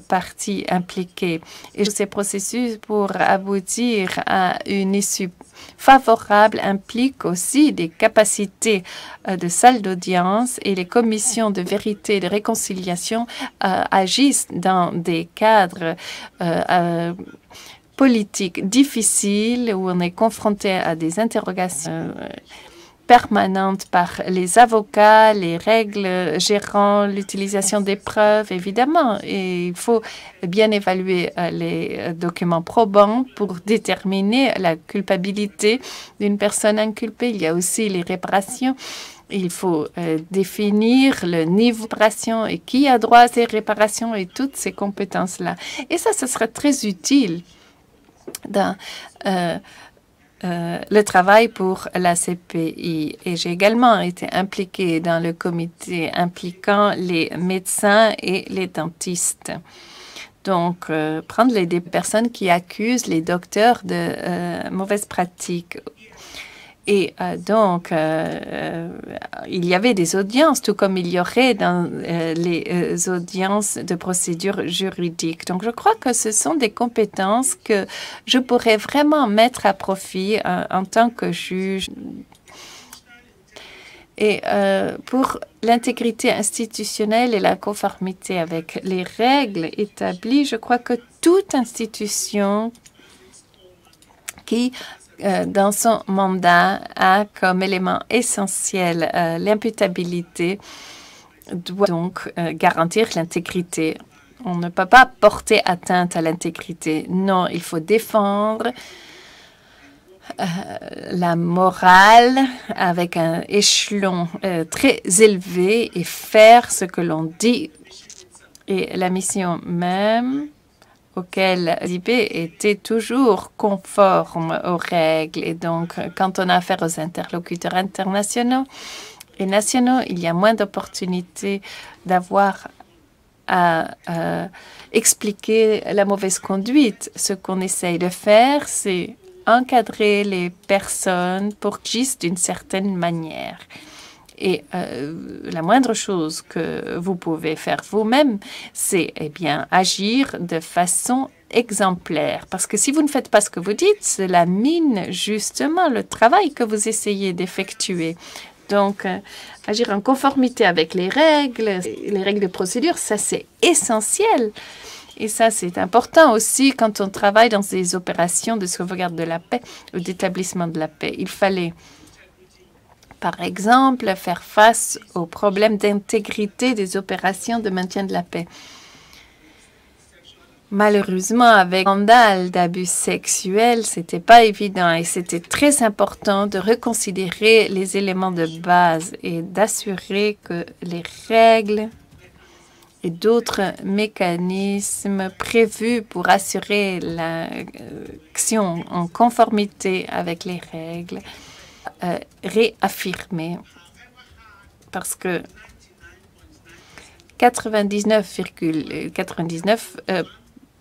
B: parties impliquées. Et ces processus pour aboutir à une issue favorable impliquent aussi des capacités de salle d'audience, et les commissions de vérité et de réconciliation agissent dans des cadres politique difficile où on est confronté à des interrogations permanentes par les avocats, les règles gérant l'utilisation des preuves, évidemment. Et il faut bien évaluer les documents probants pour déterminer la culpabilité d'une personne inculpée. Il y a aussi les réparations. Il faut définir le niveau de réparation et qui a droit à ces réparations et toutes ces compétences-là. Et ça, ce sera très utile dans le travail pour la CPI. Et j'ai également été impliquée dans le comité impliquant les médecins et les dentistes. Donc, prendre des personnes qui accusent les docteurs de mauvaises pratiques. Et donc, il y avait des audiences, tout comme il y aurait dans les audiences de procédure juridique. Donc, je crois que ce sont des compétences que je pourrais vraiment mettre à profit en tant que juge. Et pour l'intégrité institutionnelle et la conformité avec les règles établies, je crois que toute institution qui dans son mandat, a comme élément essentiel l'imputabilité, doit donc garantir l'intégrité. On ne peut pas porter atteinte à l'intégrité. Non, il faut défendre la morale avec un échelon très élevé et faire ce que l'on dit. Et la mission même auquel l'IP était toujours conforme aux règles. Et donc, quand on a affaire aux interlocuteurs internationaux et nationaux, il y a moins d'opportunités d'avoir à expliquer la mauvaise conduite. Ce qu'on essaye de faire, c'est encadrer les personnes pour qu'ils agissent d'une certaine manière. Et la moindre chose que vous pouvez faire vous-même, c'est bien agir de façon exemplaire. Parce que si vous ne faites pas ce que vous dites, cela mine justement le travail que vous essayez d'effectuer. Donc, agir en conformité avec les règles de procédure, ça c'est essentiel. Et ça, c'est important aussi quand on travaille dans des opérations de sauvegarde de la paix ou d'établissement de la paix. Il fallait, par exemple, faire face aux problèmes d'intégrité des opérations de maintien de la paix. Malheureusement, avec le scandale d'abus sexuels, c'était pas évident et c'était très important de reconsidérer les éléments de base et d'assurer que les règles et d'autres mécanismes prévus pour assurer l'action en conformité avec les règles réaffirmé, parce que 99,99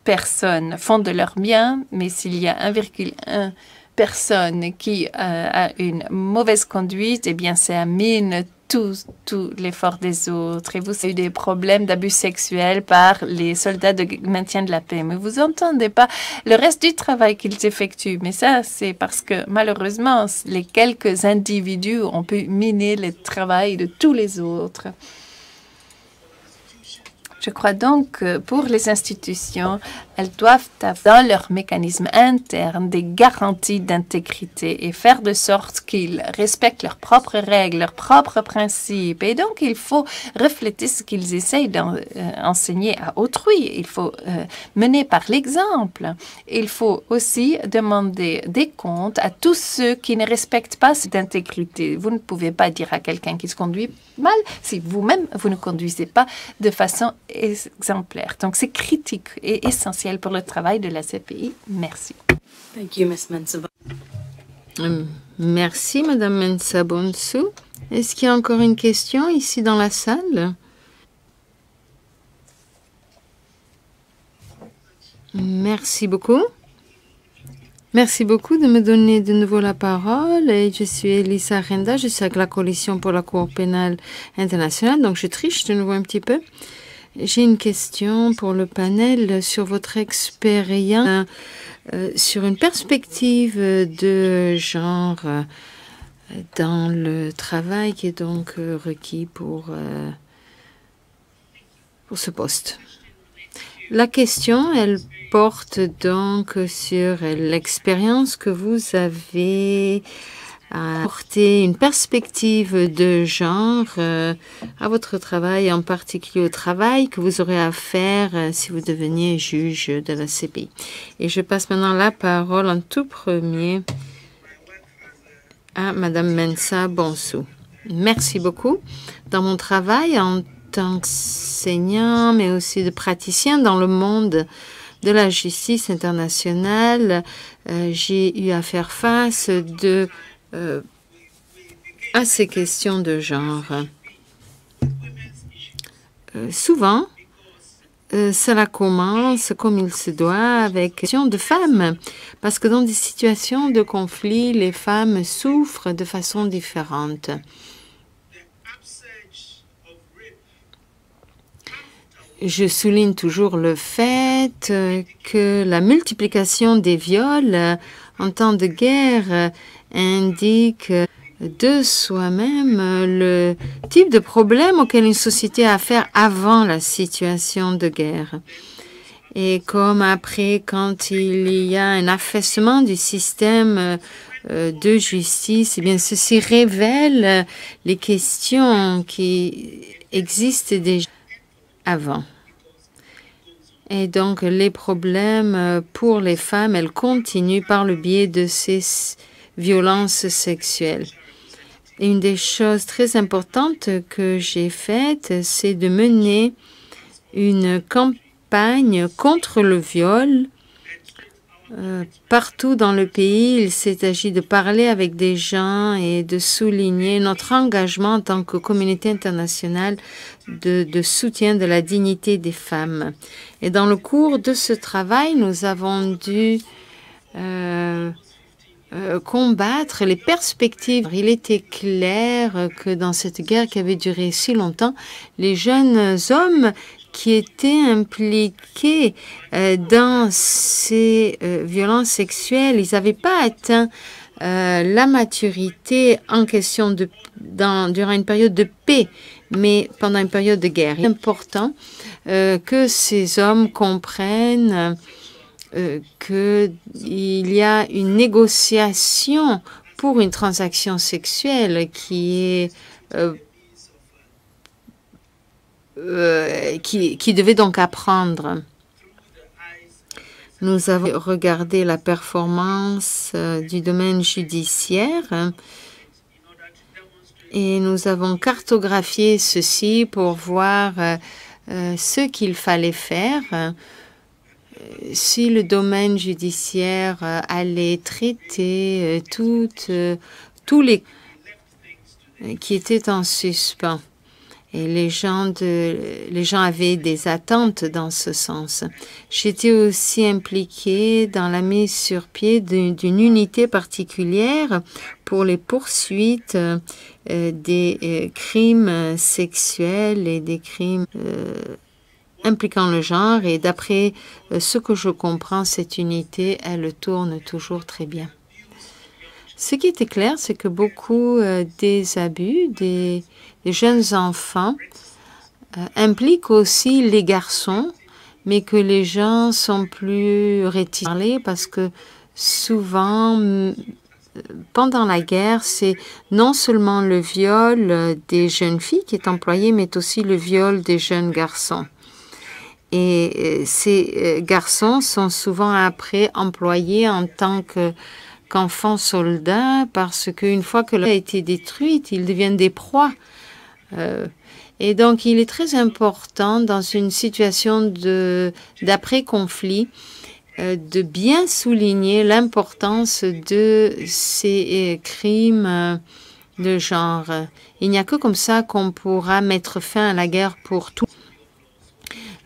B: personnes font de leur bien, mais s'il y a 1,1 personne qui a une mauvaise conduite, eh bien, ça mine tout l'effort des autres. Et vous avez eu des problèmes d'abus sexuels par les soldats de maintien de la paix. Mais vous n'entendez pas le reste du travail qu'ils effectuent. Mais ça, c'est parce que malheureusement, les quelques individus ont pu miner le travail de tous les autres. Je crois donc que pour les institutions, elles doivent avoir dans leur mécanisme interne des garanties d'intégrité et faire de sorte qu'ils respectent leurs propres règles, leurs propres principes. Et donc, il faut refléter ce qu'ils essayent d'enseigner à autrui. Il faut mener par l'exemple. Il faut aussi demander des comptes à tous ceux qui ne respectent pas cette intégrité. Vous ne pouvez pas dire à quelqu'un qui se conduit mal si vous-même, vous ne conduisez pas de façon exemplaire. Donc, c'est critique et essentiel pour le travail de la CPI. Merci.
A: Thank you, Ms. Mensah.
C: Merci, Madame Mensah Bonsu. Est-ce qu'il y a encore une question ici dans la salle? Merci beaucoup. Merci beaucoup de me donner de nouveau la parole. Et je suis Elisa Renda, je suis avec la Coalition pour la Cour pénale internationale. Donc, je triche de nouveau un petit peu. J'ai une question pour le panel sur votre expérience, sur une perspective de genre dans le travail qui est donc requis pour ce poste. La question, elle porte donc sur l'expérience que vous avez à apporter une perspective de genre à votre travail, en particulier au travail que vous aurez à faire si vous deveniez juge de la CPI. Et je passe maintenant la parole en tout premier à Madame Mensah Bonsu. Merci beaucoup. Dans mon travail en tant qu'enseignant, mais aussi de praticien dans le monde de la justice internationale, j'ai eu à faire face à ces questions de genre. Souvent, cela commence comme il se doit avec des questions de femmes, parce que dans des situations de conflit, les femmes souffrent de façon différente. Je souligne toujours le fait que la multiplication des viols en temps de guerre indique de soi-même le type de problème auquel une société a affaire avant la situation de guerre. Et comme après, quand il y a un affaissement du système de justice, eh bien, ceci révèle les questions qui existent déjà avant. Et donc, les problèmes pour les femmes, elles continuent par le biais de ces violences sexuelles. Et une des choses très importantes que j'ai faites, c'est de mener une campagne contre le viol. Partout dans le pays, il s'est agi de parler avec des gens et de souligner notre engagement en tant que communauté internationale de soutien de la dignité des femmes. Et dans le cours de ce travail, nous avons dû combattre les perspectives. Il était clair que dans cette guerre qui avait duré si longtemps, les jeunes hommes qui étaient impliqués dans ces violences sexuelles, ils n'avaient pas atteint la maturité en question durant une période de paix, mais pendant une période de guerre. Il est important que ces hommes comprennent qu'il y a une négociation pour une transaction sexuelle qui devait donc apprendre. Nous avons regardé la performance du domaine judiciaire et nous avons cartographié ceci pour voir ce qu'il fallait faire si le domaine judiciaire allait traiter tous les qui étaient en suspens. Et les gens avaient des attentes dans ce sens. J'étais aussi impliquée dans la mise sur pied d'une unité particulière pour les poursuites des crimes sexuels et des crimes impliquant le genre. Et d'après ce que je comprends, cette unité, elle tourne toujours très bien. Ce qui était clair, c'est que beaucoup des abus des jeunes enfants implique aussi les garçons, mais que les gens sont plus réticents à parler parce que souvent, pendant la guerre, c'est non seulement le viol des jeunes filles qui est employé, mais aussi le viol des jeunes garçons. Et ces garçons sont souvent après employés en tant qu'enfants soldats parce qu'une fois que l'œuvre a été détruite, ils deviennent des proies. Et donc, il est très important dans une situation d'après-conflit de bien souligner l'importance de ces crimes de genre. Il n'y a que comme ça qu'on pourra mettre fin à la guerre pour tout.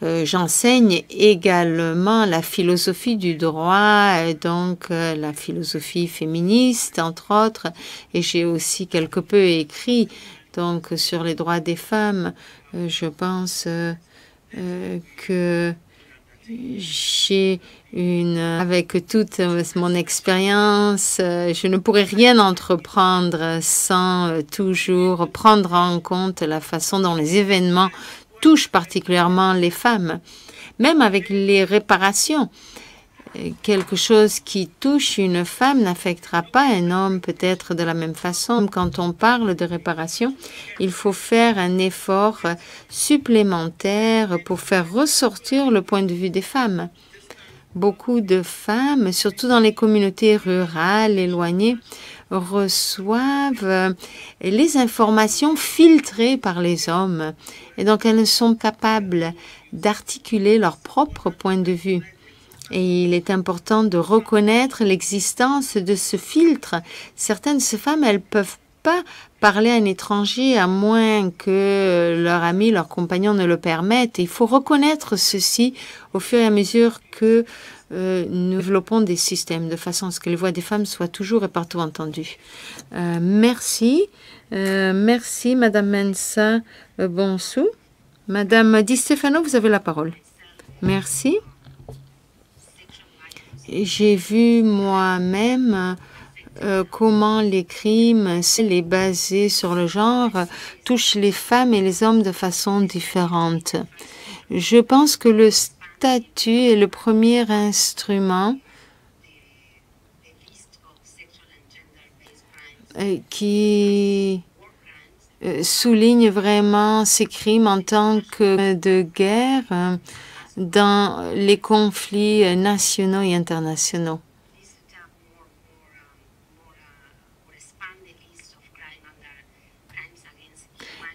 C: J'enseigne également la philosophie du droit, donc la philosophie féministe, entre autres, et j'ai aussi quelque peu écrit donc sur les droits des femmes. Je pense que j'ai avec toute mon expérience, je ne pourrais rien entreprendre sans toujours prendre en compte la façon dont les événements touchent particulièrement les femmes. Même avec les réparations, quelque chose qui touche une femme n'affectera pas un homme peut-être de la même façon. Quand on parle de réparation, il faut faire un effort supplémentaire pour faire ressortir le point de vue des femmes. Beaucoup de femmes, surtout dans les communautés rurales éloignées, reçoivent les informations filtrées par les hommes. Et donc, elles ne sont capables d'articuler leur propre point de vue. Et il est important de reconnaître l'existence de ce filtre. Certaines de ces femmes, elles ne peuvent pas parler à un étranger à moins que leur ami, leur compagnon ne le permette. Et il faut reconnaître ceci au fur et à mesure que nous développons des systèmes de façon à ce que les voix des femmes soient toujours et partout entendues. Merci. Merci, Madame Mensah Bonsou. Madame Di Stefano, vous avez la parole. Merci. J'ai vu moi-même comment les crimes, les basés sur le genre, touchent les femmes et les hommes de façon différente. Je pense que le statut est le premier instrument qui souligne vraiment ces crimes en tant que de guerre dans les conflits nationaux et internationaux.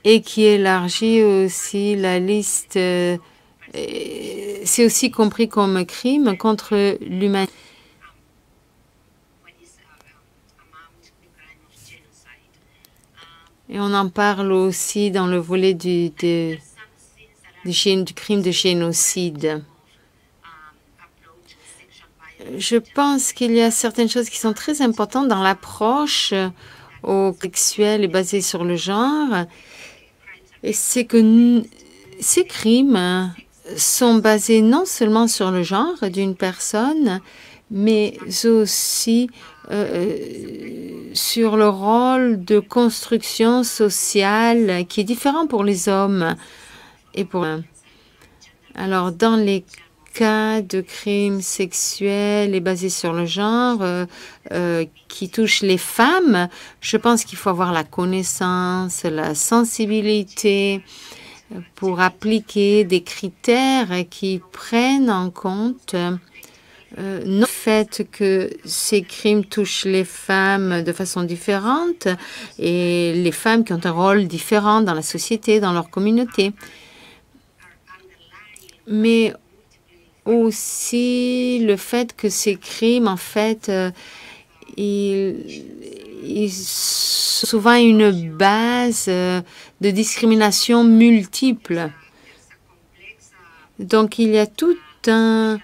C: Et qui élargit aussi la liste, c'est aussi compris comme crime contre l'humanité. Et on en parle aussi dans le volet du crime de génocide. Je pense qu'il y a certaines choses qui sont très importantes dans l'approche au sexuel et basée sur le genre. Et c'est que ces crimes sont basés non seulement sur le genre d'une personne, mais aussi sur le rôle de construction sociale qui est différent pour les hommes et pour... Alors, dans les cas de crimes sexuels et basés sur le genre qui touchent les femmes, je pense qu'il faut avoir la connaissance, la sensibilité pour appliquer des critères qui prennent en compte le fait que ces crimes touchent les femmes de façon différente et les femmes qui ont un rôle différent dans la société, dans leur communauté. Mais aussi le fait que ces crimes, en fait, ils sont souvent une base de discrimination multiple. Donc, il y a tout un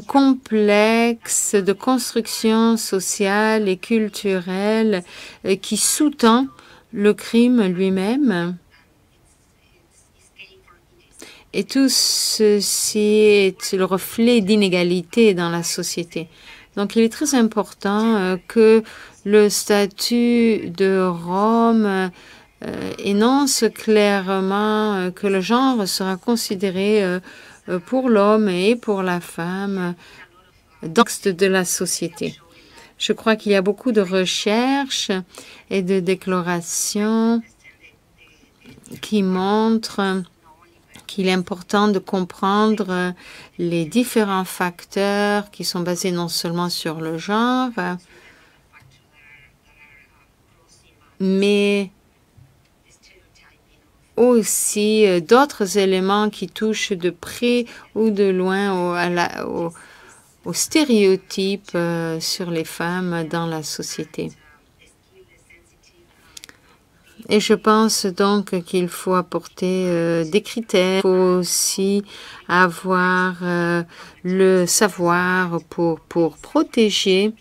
C: complexe de construction sociale et culturelle qui sous-tend le crime lui-même. Et tout ceci est le reflet d'inégalités dans la société. Donc, il est très important que le statut de Rome énonce clairement que le genre sera considéré pour l'homme et pour la femme dans le contexte de la société. Je crois qu'il y a beaucoup de recherches et de déclarations qui montrent qu'il est important de comprendre les différents facteurs qui sont basés non seulement sur le genre, mais aussi d'autres éléments qui touchent de près ou de loin aux stéréotypes sur les femmes dans la société. Et je pense donc qu'il faut apporter des critères. Il faut aussi avoir le savoir pour protéger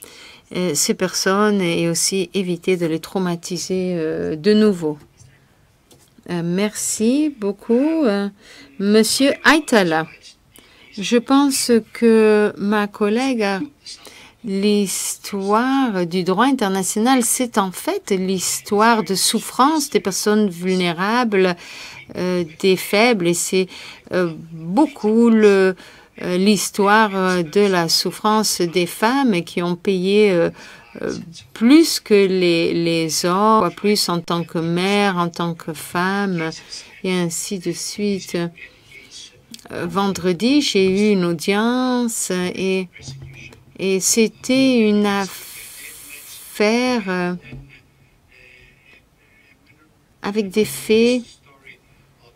C: ces personnes et aussi éviter de les traumatiser de nouveau. Merci beaucoup, Monsieur Aitala. Je pense que ma collègue a l'histoire du droit international, c'est en fait l'histoire de souffrance des personnes vulnérables, des faibles, et c'est beaucoup l'histoire de la souffrance des femmes qui ont payé plus que les hommes, plus en tant que mère, en tant que femme, et ainsi de suite. Vendredi, j'ai eu une audience et c'était une affaire avec des faits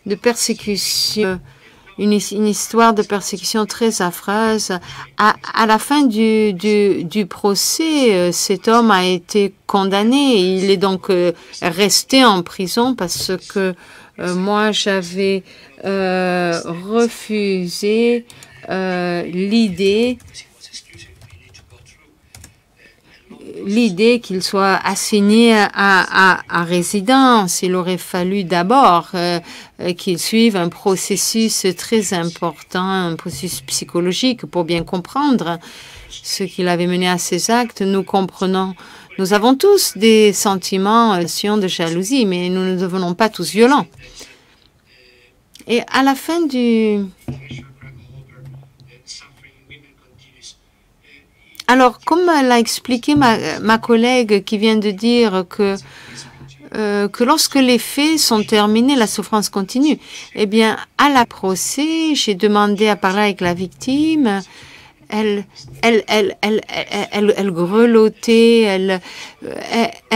C: de persécution, une histoire de persécution très affreuse. À la fin du procès, cet homme a été condamné. Il est donc resté en prison parce que moi, j'avais refusé l'idée qu'il soit assigné à résidence. Il aurait fallu d'abord qu'il suive un processus très important, un processus psychologique pour bien comprendre ce qu'il avait mené à ces actes. Nous comprenons, nous avons tous des sentiments de jalousie, mais nous ne devenons pas tous violents. Et à la fin Alors, comme l'a expliqué ma collègue qui vient de dire que lorsque les faits sont terminés, la souffrance continue, eh bien, à la procès, j'ai demandé à parler avec la victime. Elle grelottait, elle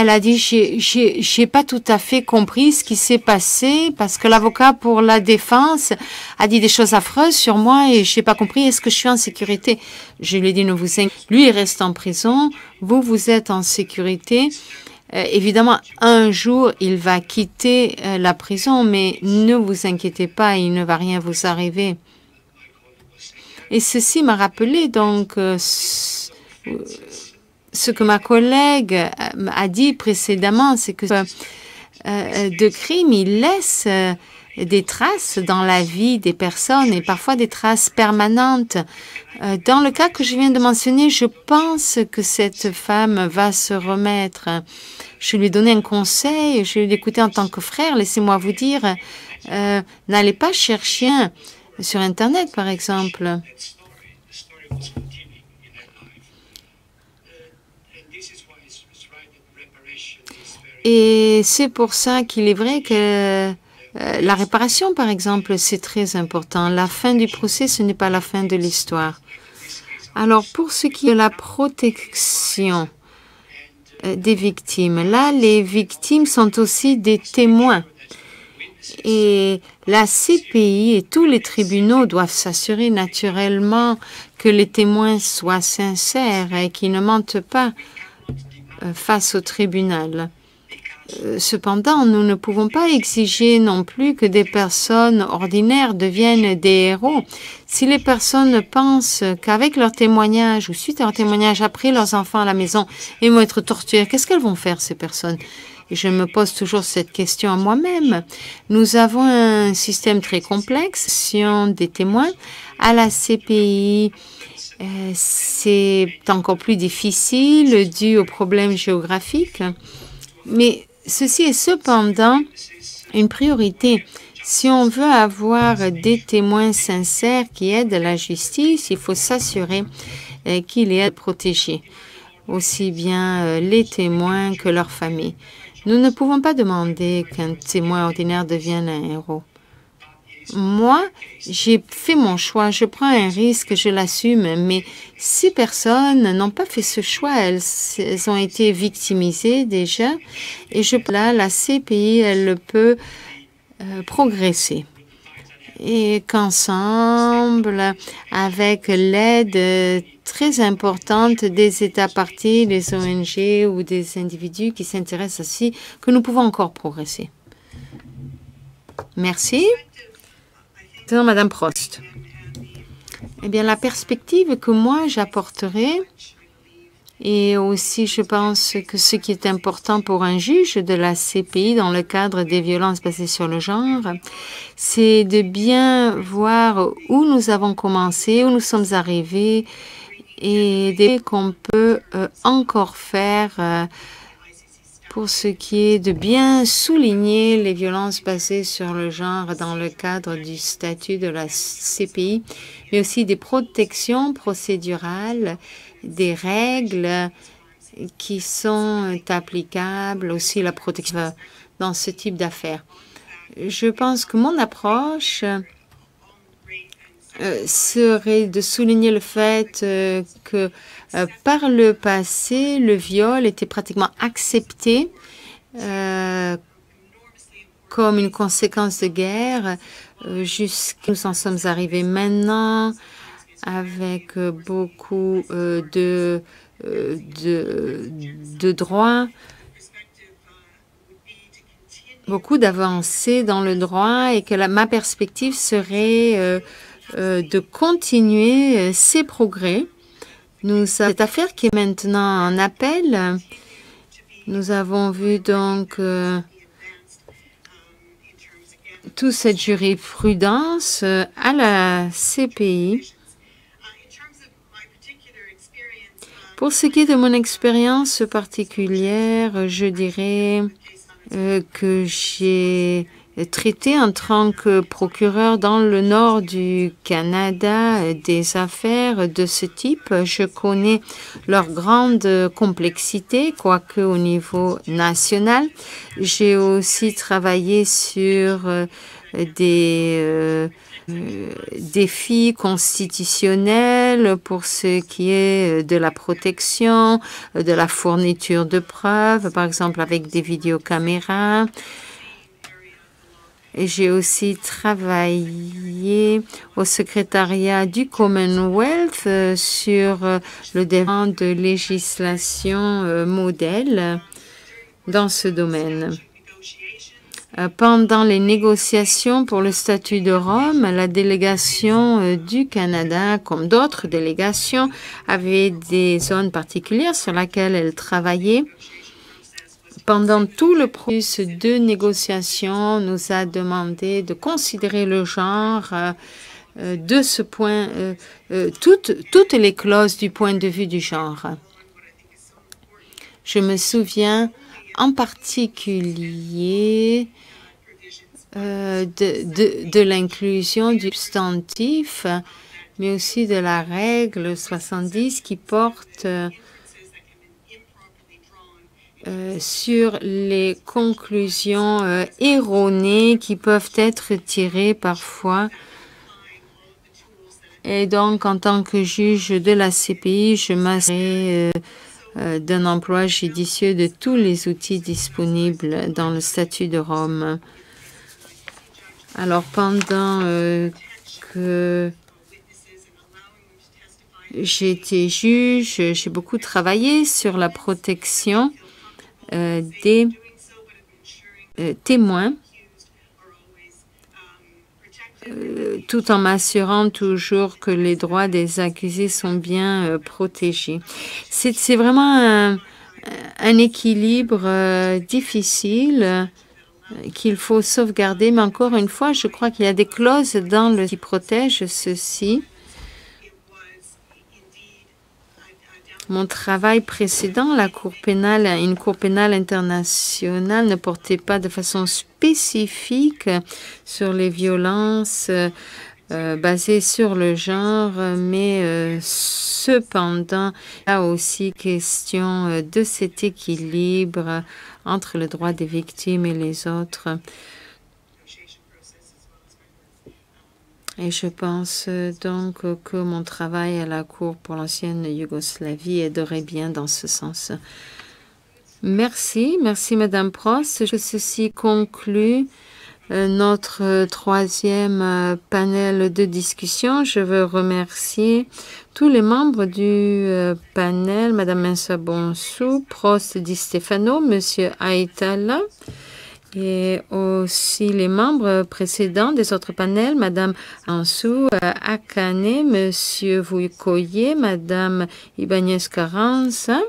C: a dit j'ai pas tout à fait compris ce qui s'est passé parce que l'avocat pour la défense a dit des choses affreuses sur moi et j'ai pas compris, est-ce que je suis en sécurité? Je lui ai dit ne vous inquiétez pas, lui il reste en prison, vous êtes en sécurité. Évidemment, un jour, il va quitter la prison, mais ne vous inquiétez pas, il ne va rien vous arriver. Et ceci m'a rappelé donc ce que ma collègue a dit précédemment, c'est que de crime, il laisse des traces dans la vie des personnes et parfois des traces permanentes. Dans le cas que je viens de mentionner, je pense que cette femme va se remettre. Je lui ai donné un conseil, je lui ai écouté en tant que frère. Laissez-moi vous dire, n'allez pas chercher sur Internet, par exemple. Et c'est pour ça qu'il est vrai que la réparation, par exemple, c'est très important. La fin du procès, ce n'est pas la fin de l'histoire. Alors, pour ce qui est de la protection des victimes, là, les victimes sont aussi des témoins. Et la CPI et tous les tribunaux doivent s'assurer naturellement que les témoins soient sincères et qu'ils ne mentent pas face au tribunal. Cependant, nous ne pouvons pas exiger non plus que des personnes ordinaires deviennent des héros. Si les personnes pensent qu'avec leur témoignage ou suite à leur témoignage, après leurs enfants à la maison, ils vont être torturés, qu'est-ce qu'elles vont faire, ces personnes? Et je me pose toujours cette question à moi-même. Nous avons un système très complexe des témoins. À la CPI, c'est encore plus difficile dû aux problèmes géographiques. Mais Ceci est cependant une priorité. Si on veut avoir des témoins sincères qui aident la justice, il faut s'assurer qu'il est protégé, aussi bien les témoins que leurs familles. Nous ne pouvons pas demander qu'un témoin ordinaire devienne un héros. Moi, j'ai fait mon choix, je prends un risque, je l'assume, mais ces personnes n'ont pas fait ce choix, elles ont été victimisées déjà, et là, la CPI, elle peut progresser. Et qu'ensemble, avec l'aide très importante des États parties, des ONG ou des individus qui s'intéressent aussi, que nous pouvons encore progresser. Merci. Madame Prost. Eh bien, la perspective que moi j'apporterai, et aussi je pense que ce qui est important pour un juge de la CPI dans le cadre des violences basées sur le genre, c'est de bien voir où nous avons commencé, où nous sommes arrivés et dès qu'on peut encore faire pour ce qui est de bien souligner les violences basées sur le genre dans le cadre du statut de la CPI, mais aussi des protections procédurales, des règles qui sont applicables, aussi la protection dans ce type d'affaires. Je pense que mon approche serait de souligner le fait que par le passé, le viol était pratiquement accepté comme une conséquence de guerre, jusqu'à nous en sommes arrivés maintenant avec beaucoup de droits, beaucoup d'avancées dans le droit, et que ma perspective serait de continuer ces progrès. Cette affaire qui est maintenant en appel, nous avons vu donc toute cette jurisprudence à la CPI. Pour ce qui est de mon expérience particulière, je dirais que j'ai traité en tant que procureur dans le nord du Canada des affaires de ce type. Je connais leur grande complexité, quoique au niveau national. J'ai aussi travaillé sur des défis constitutionnels pour ce qui est de la protection, de la fourniture de preuves, par exemple avec des vidéocaméras. J'ai aussi travaillé au secrétariat du Commonwealth sur le développement de législation modèle dans ce domaine. Pendant les négociations pour le statut de Rome, la délégation du Canada, comme d'autres délégations, avait des zones particulières sur lesquelles elle travaillait. Pendant tout le processus de négociation, on nous a demandé de considérer le genre de ce point, toutes les clauses du point de vue du genre. Je me souviens en particulier de l'inclusion du substantif, mais aussi de la règle 70 qui porte sur les conclusions erronées qui peuvent être tirées parfois. Et donc, en tant que juge de la CPI, je m'assurerai d'un emploi judicieux de tous les outils disponibles dans le statut de Rome. Alors, pendant que j'étais juge, j'ai beaucoup travaillé sur la protection des témoins, tout en m'assurant toujours que les droits des accusés sont bien protégés. C'est vraiment un équilibre difficile qu'il faut sauvegarder, mais encore une fois, je crois qu'il y a des clauses dans qui protègent ceci. Mon travail précédent, la Cour pénale, une Cour pénale internationale, ne portait pas de façon spécifique sur les violences basées sur le genre, mais cependant, il y a aussi question de cet équilibre entre le droit des victimes et les autres. Et je pense donc que mon travail à la Cour pour l'ancienne Yougoslavie aiderait bien dans ce sens. Merci, merci Madame Prost. Ceci conclut notre troisième panel de discussion. Je veux remercier tous les membres du panel, Madame Mensa Bonsou, Prost Di Stefano, Monsieur Aitala, et aussi les membres précédents des autres panels, Madame Ansou Akane, Monsieur Vuikoye, Madame Ibanez Carranza,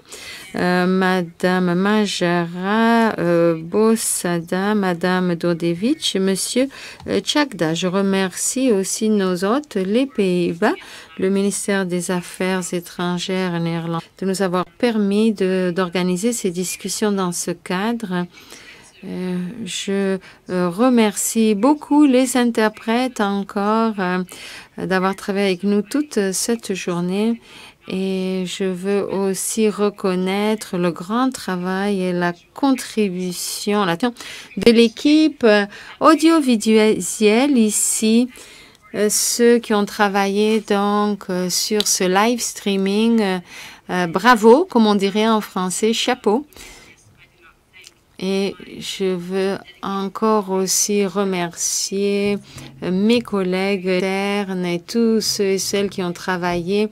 C: Madame Majara Bossada, Madame Dodevich, Monsieur Tchakda. Je remercie aussi nos hôtes, les Pays-Bas, le ministère des Affaires étrangères néerlandais, de nous avoir permis d'organiser ces discussions dans ce cadre. Je remercie beaucoup les interprètes encore d'avoir travaillé avec nous toute cette journée et je veux aussi reconnaître le grand travail et la contribution de l'équipe audiovisuelle ici, ceux qui ont travaillé donc sur ce live streaming. Bravo, comme on dirait en français, chapeau. Et je veux encore aussi remercier mes collègues externes et tous ceux et celles qui ont travaillé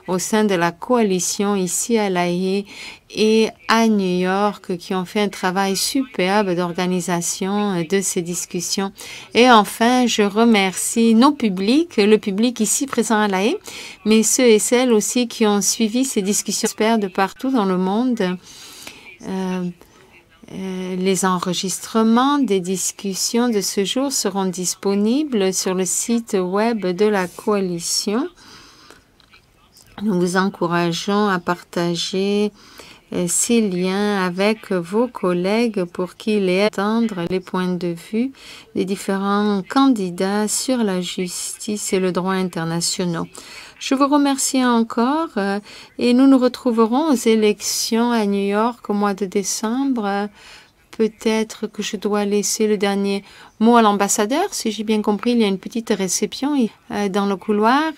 C: au sein de la coalition ici à La Haye et à New York, qui ont fait un travail superbe d'organisation de ces discussions. Et enfin, je remercie nos publics, le public ici présent à La Haye, mais ceux et celles aussi qui ont suivi ces discussions, j'espère, de partout dans le monde. Les enregistrements des discussions de ce jour seront disponibles sur le site web de la coalition. Nous vous encourageons à partager ces liens avec vos collègues pour qu'ils aient à entendre les points de vue des différents candidats sur la justice et le droit international. Je vous remercie encore et nous nous retrouverons aux élections à New York au mois de décembre. Peut-être que je dois laisser le dernier mot à l'ambassadeur. Si j'ai bien compris, il y a une petite réception dans le couloir.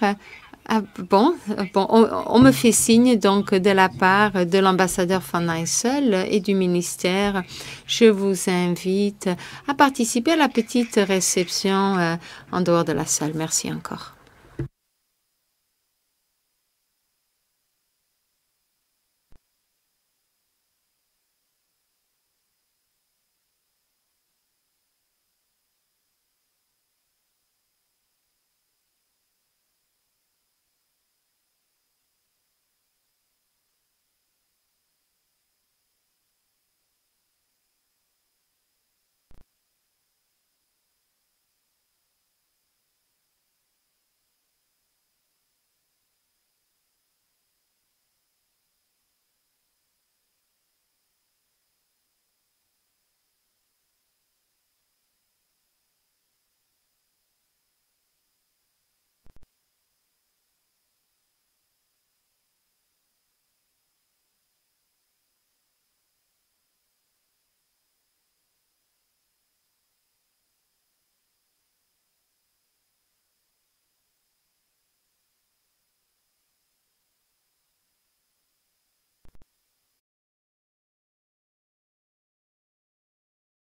C: On me fait signe donc de la part de l'ambassadeur Van Eysel et du ministère. Je vous invite à participer à la petite réception en dehors de la salle. Merci encore.